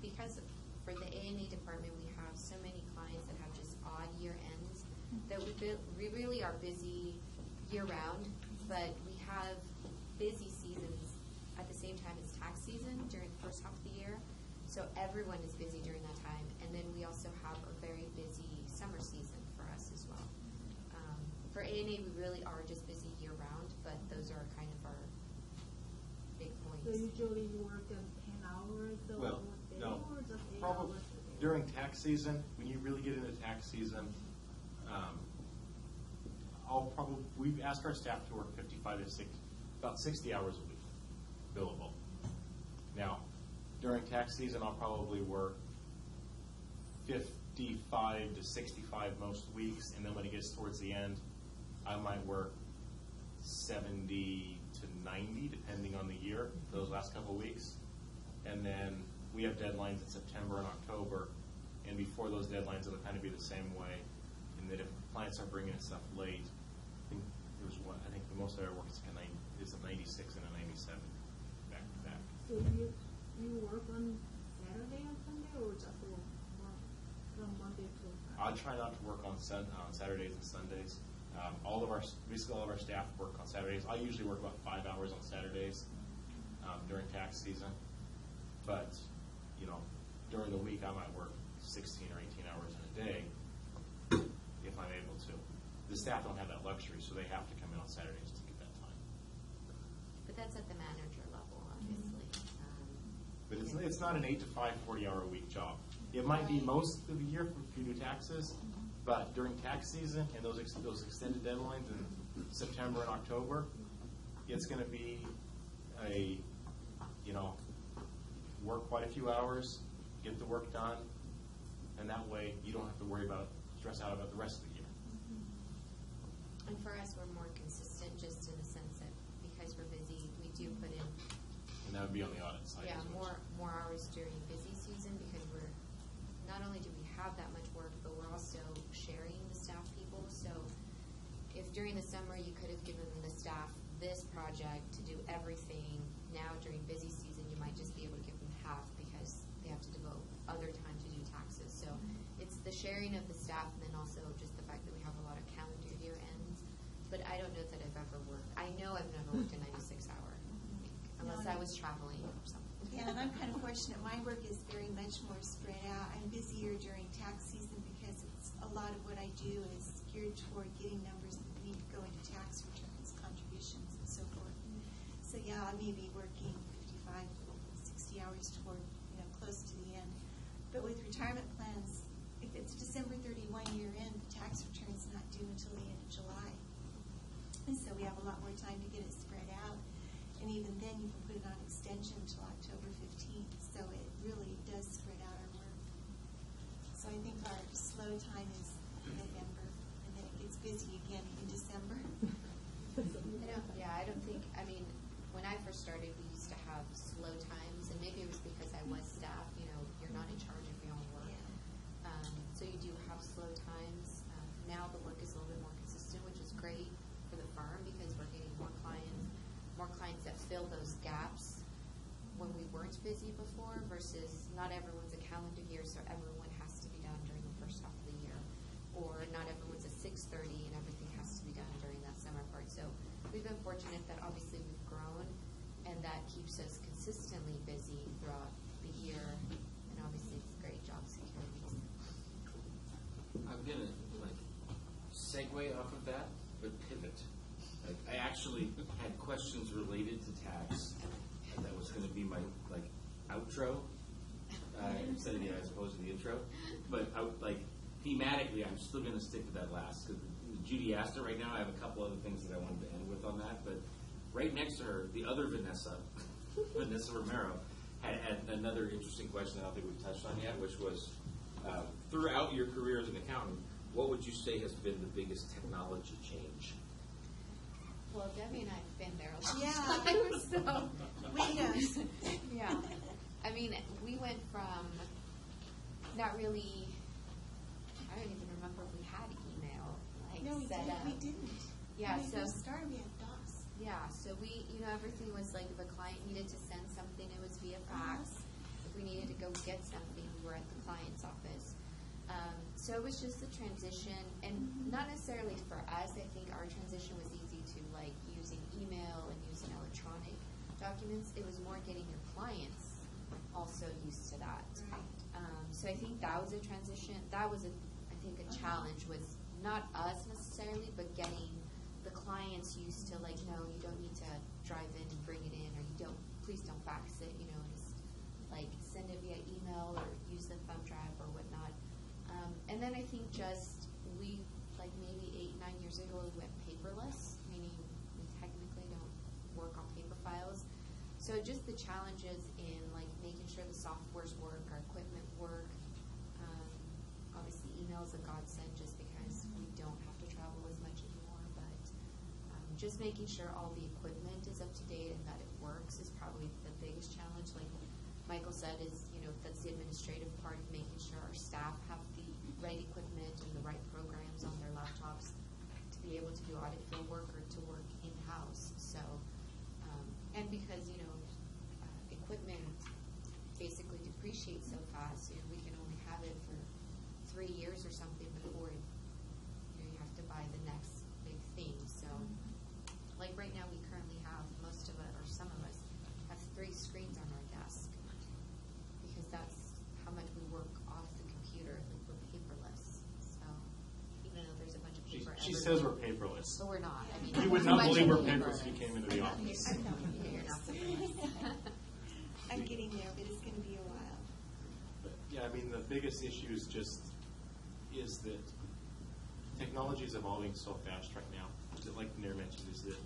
because for the A&E department we have so many clients that have just odd year ends that we really are busy year round, but we have busy seasons at the same time as tax season during the first half of the year. So everyone is busy during that time, and then we also have a very busy summer season for us as well. For A&E, we really are just busy year round, but those are kind of our big points. So usually you work 10 hours a Well, day no. or just 8 Probably hours a day? during tax season, when you really get into tax season, we've asked our staff to work 55 to 60, about 60 hours a week, billable. Now, during tax season, I'll probably work 55 to 65 most weeks, and then when it gets towards the end, I might work 70 to 90, depending on the year, those last couple of weeks. And then we have deadlines in September and October, and before those deadlines, it'll kind of be the same way, in that if clients are bringing in stuff late, I think the most I ever worked is a 96 and a 97 back to back. So you work on Saturday and Sunday or just work from Monday to Friday? I try not to work on Saturdays and Sundays. Basically all of our staff work on Saturdays. I usually work about 5 hours on Saturdays during tax season. But, during the week I might work 16 or 18 hours in a day if I'm able to. The staff don't have that luxury, so they have to come in on Saturdays to get that time. But that's at the manager level, obviously. But it's not an 8 to 5, 40-hour-a-week job. It might be most of the year if you do taxes, but during tax season and those extended deadlines in September and October, it's going to be work quite a few hours, get the work done, and that way you don't have to stress out about the rest of the year. And for us, we're more consistent just in the sense that because we're busy, we do put in And that would be on the audit side. Yeah, as well. more hours during busy season because we're not only do we have that much work, but we're also sharing the staff people. So if during the summer you could have given the staff this project to do everything, now during busy season you might just be able to give them half because they have to devote other time to do taxes. So it's the sharing of the staff and then also just the fact that we have a lot of calendar year ends. But I don't know that I've ever worked. I know I've never worked a 96-hour week unless I was traveling or something. Yeah, and I'm kind of fortunate. My work is very much more spread out. I'm busier during tax season because it's a lot of what I do is geared toward getting numbers that need to go into tax returns, contributions, and so forth. So yeah, I may be working 55, 60 hours toward, close to the end. But with retirement plans, if it's December 31 year end, the tax return's not due until the end of July. And so we have a lot more time to get it spread out. And even then, you can put it on extension until October 15th, so it really does spread out our work. So I think our slow time is November, and then it gets busy again in December. I don't think, I mean, when I first started, we used to have slow times, and maybe it was because I was staff, you're not in charge of your own work. So you do have slow times. Now the work is a little bit more consistent, which is great for the firm because we're getting more clients that fill those gaps when we weren't busy before versus not everyone's a calendar year, so everyone has to be done during the first half of the year. Or not everyone's a 6:30 and everything has to be done during that summer part. So we've been fortunate that obviously we've grown and that keeps us consistently busy throughout the year. And obviously it's great job security. I'm gonna segue off of that, but pivot. I actually had questions related to tax. That was going to be my outro instead of as opposed to the intro. But thematically, I'm still going to stick to that last because Judy asked it. Right now, I have a couple other things that I wanted to end with on that. But right next to her, the other Vanessa, Vanessa Romero, had another interesting question that I don't think we've touched on yet, which was throughout your career as an accountant, what would you say has been the biggest technology change? Well, Debbie and I have been there a long Yeah. time, so. Windows. Yeah. I mean, we went from not really, I don't even remember if we had email, No, we didn't. Yeah, when we so. first started, we had DOS. Yeah, so we, everything was like if a client needed to send something, it was via fax. If we needed to go get something, we were at the client's office. So it was just a transition, and not necessarily for us. I think our transition was easy to using email and using electronic documents. It was more getting your clients also used to that. So I think that was a transition. That was I think a challenge with not us necessarily, but getting the clients used to no, you don't need to drive in and bring it in, or please don't fax it. Just send it via email or use the thumb drive or whatnot. And then I think we maybe 8-9 years ago we went paperless, meaning we technically don't work on paper files. So just the challenges in making sure the softwares work, our equipment work. Obviously email is a godsend just because we don't have to travel as much anymore, but just making sure all the equipment is up to date and that it works is probably the biggest challenge. Like Michael said, is that's the administrative part, making sure our staff have the right equipment and the right programs on their laptops to be able to do audit field work or to work in-house. So, and because equipment basically depreciates so fast, we can only have it for 3 years or something before you have to buy the next big thing. So, right now we currently have most of it, or some of us have 3 screens on our desk because that's how much we work off the computer. We're paperless. So even though there's a bunch of paper, She says we're paperless. but we're not. I mean, You would there's a not bunch believe of we're paper. paperless if you came into the office. You're not paperless. I'm getting there, but it's going to be a while. But yeah, I mean, the biggest issue is that technology is evolving so fast right now. Like Nair mentioned, is that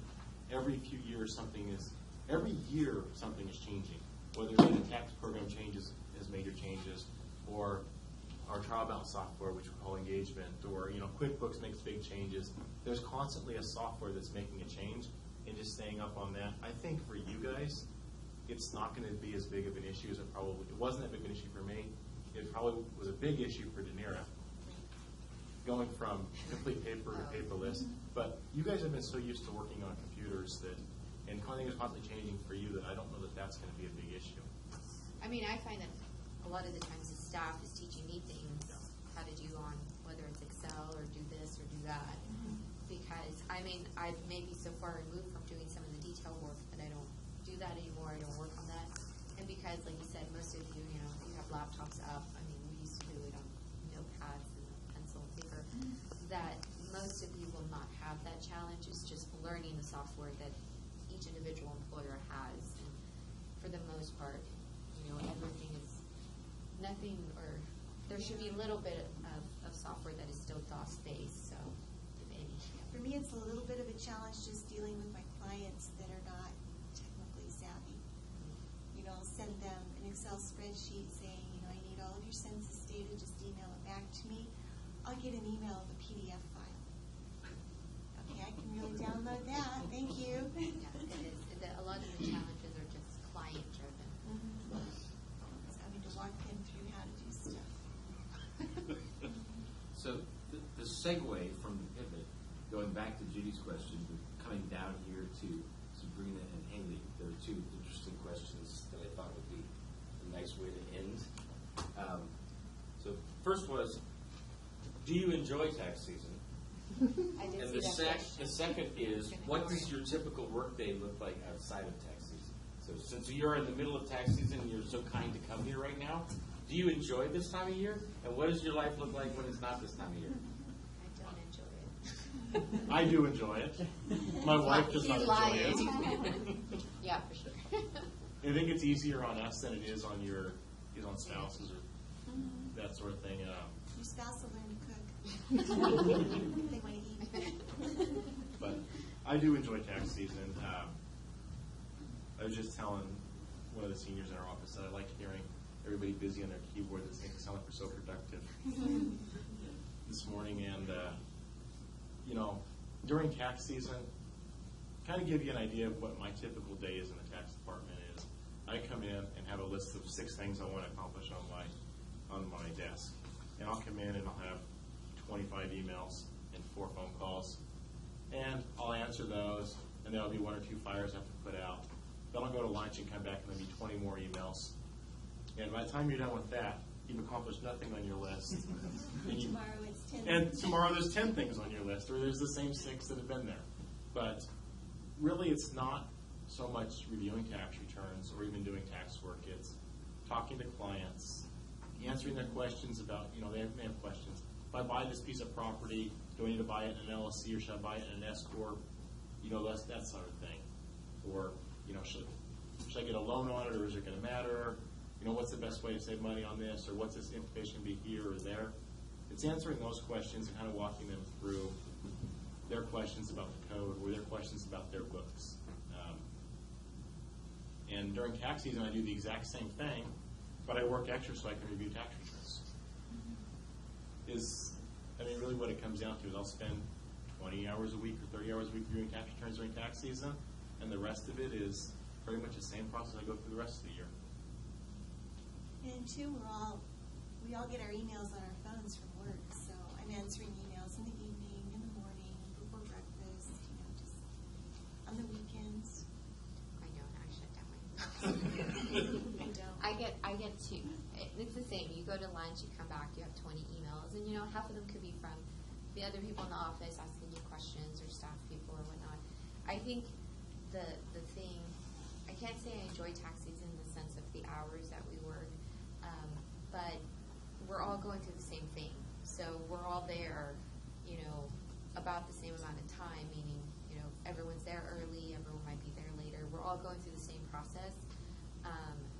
every few years something is changing. Whether it's the tax program has major changes, or our trial balance software, which we call engagement, or QuickBooks makes big changes. There's constantly a software that's making a change, and just staying up on that. I think for you guys, it's not going to be as big of an issue as it wasn't that big of an issue for me. It probably was a big issue for Danira, going from complete paper to paperless. But you guys have been so used to working on computers and things are constantly changing for you that I don't know that that's going to be a big issue. I mean, I find that a lot of the times the staff is teaching me things how to do on whether it's Excel or do this or do that. Because, I mean, I've maybe so far removed from doing some of the detail work that I don't do that anymore. I don't work on that. And because, like you said, most of you, you have laptops up. I mean, we used to do it on notepads and pencil and paper. That most of you will not have that challenge. It's just learning the software that each individual employer has. And for the most part, everything is nothing, or there should be a little bit of software that is still DOS-based. So, maybe. For me, it's a little bit of a challenge just dealing with my clients that are not spreadsheet saying, I need all of your census data, just email it back to me, I'll get an email of a PDF file. Okay, I can really download that. Thank you. Yeah, it is. A lot of the challenges are just client driven. So I need to walk them through how to do stuff. So the segue from the pivot, going back to Judy's question, but coming down here to Sabrina and Haley, there are two interesting questions that I thought would be a nice way to end. So first was, do you enjoy tax season? I did And see that question. the second is, what does your typical workday look like outside of tax season? So since you're in the middle of tax season and you're so kind to come here right now, do you enjoy this time of year? And what does your life look like when it's not this time of year? I don't enjoy it. I do enjoy it. My wife does not He's enjoy lying. it. Yeah, for sure. I think it's easier on us than it is on spouses or that sort of thing. Your spouse will learn to cook. They want to eat. But I do enjoy tax season. I was just telling one of the seniors in our office that I like hearing everybody busy on their keyboard. That makes it sound like we're so productive this morning. And, during tax season, kind of give you an idea of what my typical day is in the tax department is. I come in and have a list of 6 things I want to accomplish on my desk. And I'll come in and I'll have 25 emails and 4 phone calls. And I'll answer those, and there'll be 1 or 2 fires I have to put out. Then I'll go to lunch and come back, and there'll be 20 more emails. And by the time you're done with that, you've accomplished nothing on your list. Tomorrow it's 10. And tomorrow there's 10 things on your list, or there's the same 6 that have been there. But really, it's not so much reviewing tax returns or even doing tax work. It's talking to clients, answering their questions about, they have questions. If I buy this piece of property, do I need to buy it in an LLC or should I buy it in an S corp? That sort of thing. Or, should I get a loan on it, or is it going to matter? What's the best way to save money on this, or what's this information be here or there? It's answering those questions and kind of walking them through their questions about the code or their questions about their books. And during tax season, I do the exact same thing, but I work extra so I can review tax returns. Really what it comes down to is I'll spend 20 hours a week or 30 hours a week reviewing tax returns during tax season, and the rest of it is pretty much the same process I go through the rest of the year. And two, we all get our emails on our phones from work, so I'm answering emails in the evening, in the morning, before breakfast, just on the weekends. I know, and I shut down my I don't. I get 2. It's the same. You go to lunch, you come back, you have 20 emails, and half of them could be from the other people in the office asking you questions or staff people or whatnot. I think the thing, I can't say I enjoy tax season in the sense of the hours that we work, but we're all going through the same thing. So we're all there, about the same amount of time, meaning, everyone's there early, everyone might be there later. We're all going through the same process.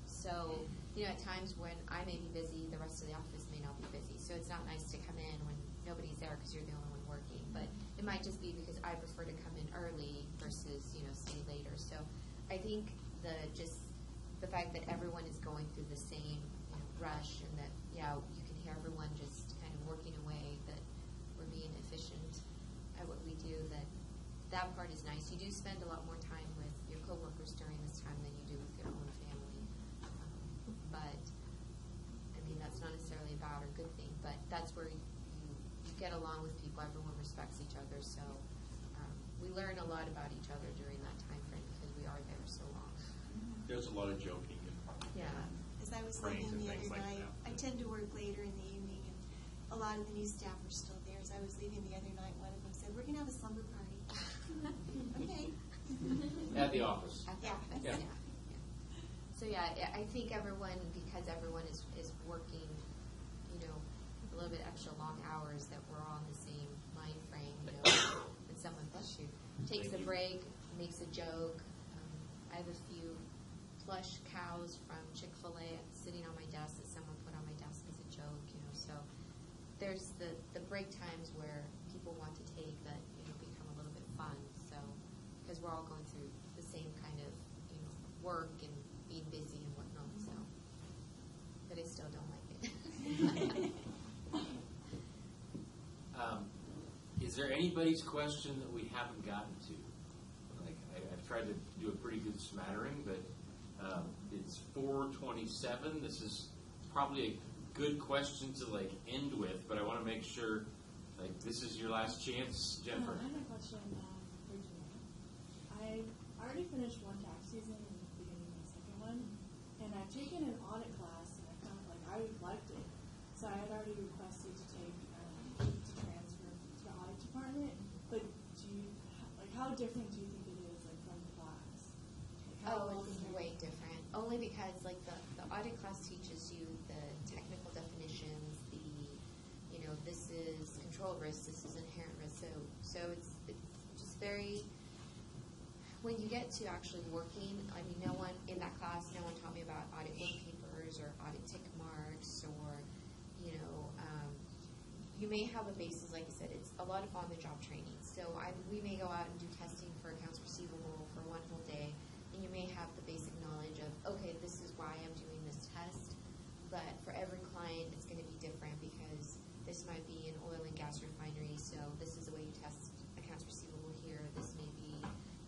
So, at times when I may be busy, the rest of the office may not be busy. So it's not nice to come in when nobody's there because you're the only one working. But it might just be because I prefer to come in early versus, stay later. So I think the fact that everyone is going through the same rush and that, you can hear everyone just kind of working away, that we're being efficient at what we do, that part is nice. You do spend a lot more time with your coworkers during this time than you do with your own family. But, that's not necessarily a bad or good thing, but that's where you get along with people. Everyone respects each other, so we learn a lot about each other during that time frame because we are there so long. There's a lot of joking. Yeah. As I was Brains leaving and the things other like night, that. I tend to work later in the evening, and a lot of the new staff are still there. As I was leaving the other night, one of them said, "We're going to have a slumber party." Okay. At the office. At the Yeah. office, Yeah. yeah. So I think because everyone is working, a little bit extra long hours, that we're all in the same mind frame, and someone, bless you, takes a break, makes a joke. I have a few plush cows from Chick-fil-A sitting on my desk that someone put on my desk as a joke, so there's the break times where people want to take that, become a little bit fun, so, because we're all going through the same kind of, work and being busy and whatnot, so. Is there anybody's question that we haven't gotten to? Like, I've tried to do a pretty good smattering, but it's 4:27. This is probably a good question to like end with, but I want to make sure like this is your last chance, Jennifer. I have a question for Janelle. I already finished one tax season and beginning of the second one, and I've taken an audit class, and I found like I liked it. So I had already requested to take to transfer to the audit department. But do you like how different do you think it is like from the class? Like, how Oh, well it's compared- way different. Only because like the audit class teaches you the technical definitions, this is control risk, this is inherent risk. So it's just very, when you get to actually working, I mean, no one in that class, no one taught me about audit work papers or audit tick marks or, you may have a basis, like I said, it's a lot of on-the-job training. So we may go out and do testing for accounts receivable for one whole day, and you may have the basic knowledge of, okay, this is why I'm doing this test, but for every client, it's going to be different because this might be an oil and gas refinery, so this is the way you test accounts receivable here. This may be,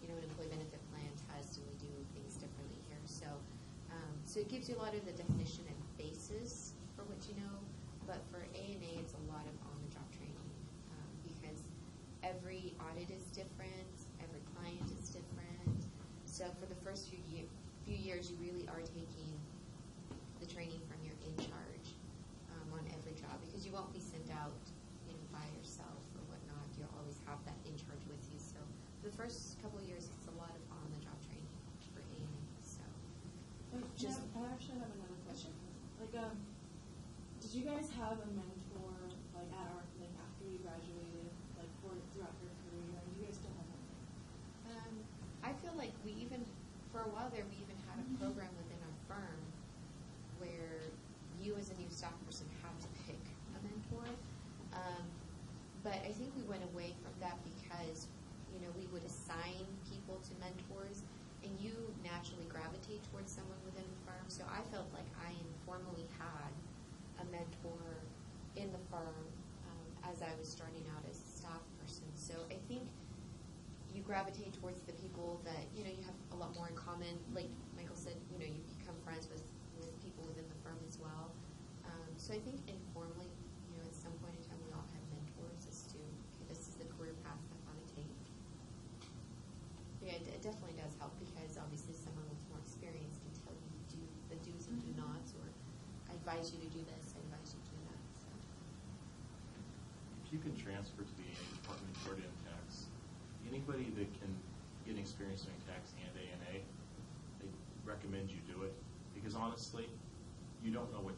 an employee benefit plan test, and we do things differently here. So it gives you a lot of the definition and basis for what you know, but for A&A, it's a lot of on-the-job training because every audit is different, every client is different. So for the first few years, you really are taking the training from your in charge on every job because you won't be sent out by yourself or whatnot. You'll always have that in charge with you. So for the first couple of years, it's a lot of on-the-job training for A&A. So I actually have another question. Like, did you guys have a mentor like at our after you graduated, like throughout your career? Or do you guys still have one? I feel like for a while there, we even had a program within our firm where you as a new staff person had to pick a mentor. But I think we went away from that because, we would assign people to mentors, and you naturally gravitate towards someone within the firm. So I felt like I informally had a mentor in the firm as I was starting out as a staff person. So I think you gravitate towards the people that, you have a lot more in common. Like Michael said, you become friends with people within the firm as well. So I think informally, at some point in time, we all had mentors as to, okay, this is the career path I want to take. Yeah, it definitely does help because obviously someone with more experience can tell you the do's and do nots, or I advise you to do this, I advise you to do that. So. If you can transfer to the A&A department or in tax, anybody that can get experience doing tax and A&A, they recommend you do it because honestly, you don't know what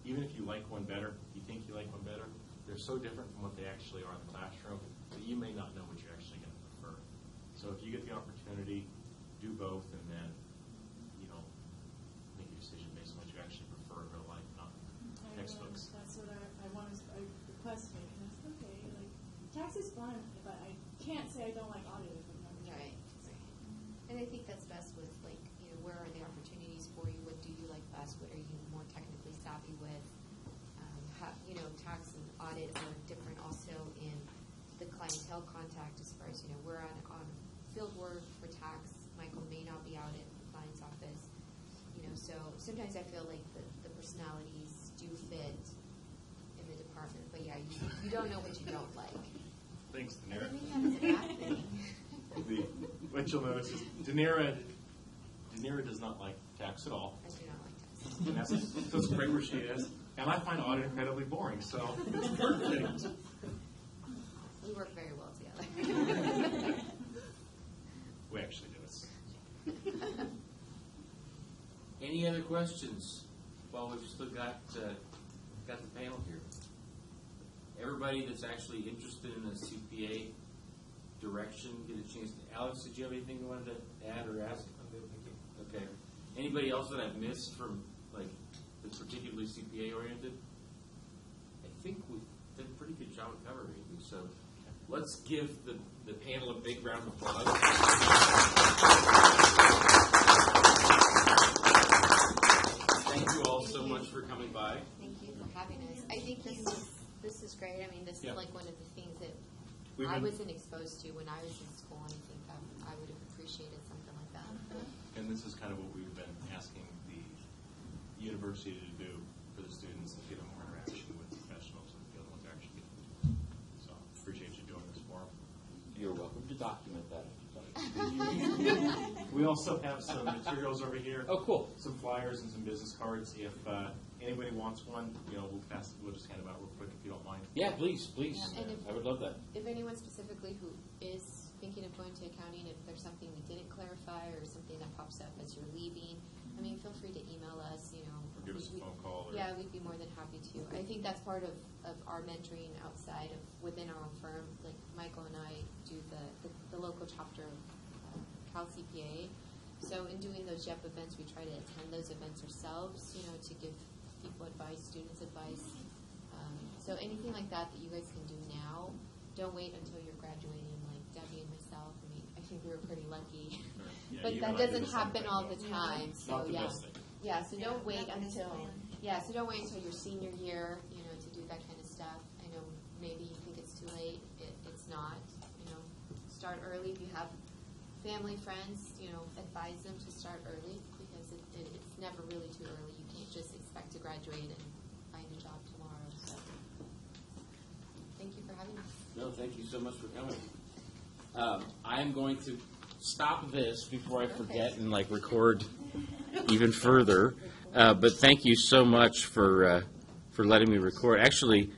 even if you like one better, you think you like one better, they're so different from what they actually are in the classroom that you may not know what you're actually going to prefer. So if you get the opportunity, do both, and then, make a decision based on what you actually prefer in real life, not textbooks. That's what I request me. And it's okay. Like, tax is fun, but I can't say I don't like audit if I'm not Right. And I think that's best with where are the opportunities for you? What do you like best? What are you more technically savvy with? Tax and audit are different also in the clientele contact as far as, we're on field work for tax. Michael may not be out at the client's office. So sometimes I feel like the personalities do fit in the department. But yeah, you don't know what you don't like. Thanks, I Danira. think that is a bad thing. What you'll notice is Danira does not like tax at all. I do not like tax. And that's great where she is. And I find audit incredibly boring, so it's perfect. We work very well together. We actually do it. Any other questions? Well, we've still got the panel here. Everybody that's actually interested in the CPA direction, get a chance to. Alex, did you have anything you wanted to add or ask? Okay. Anybody else that I've missed from that's particularly CPA oriented? I think we've done a pretty good job of covering everything. So let's give the panel a big round of applause. Thank you all so much for coming by. Thank you for having us. I think this is great. I mean, this is like one of the things that We've I been- wasn't exposed to when I was in school, and I think I would have appreciated something like that. And this is kind of what we've been asking the university to do for the students, to get them more interaction with professionals and the other ones actually get them. So appreciate you doing this for them. You're welcome to document that. We also have some materials over here. Oh, cool. Some flyers and some business cards. If anybody wants one, we'll just hand them out real quick if you don't mind. Yeah, please. Yeah, and I would love that. If anyone specifically who is thinking of going to accounting, if there's something we didn't clarify or something that pops up as you're leaving, I mean, feel free to email us, Or give us a phone call. Or Yeah, we'd be more than happy to. I think that's part of our mentoring outside of within our own firm. Like Michael and I do the local chapter of Cal CPA. So in doing those JEP events, we try to attend those events ourselves, to give people advice, students advice. So anything like that you guys can do now, don't wait until you're graduating like Debbie and myself. I mean, I think we were pretty lucky. Yeah, But you that and I did doesn't the same happen thing, all though. the time. So Not the yeah. best thing. Yeah, so don't wait nothing is until planned. so don't wait until your senior year, to do that kind of stuff. I know maybe you think it's too late. It's not. Start early. If you have family, friends, advise them to start early because it's never really too early. You can't just expect to graduate and find a job tomorrow. So thank you for having us. No, thank you so much for coming. I'm going to stop this before I forget and record even further. But thank you so much for letting me record. Actually,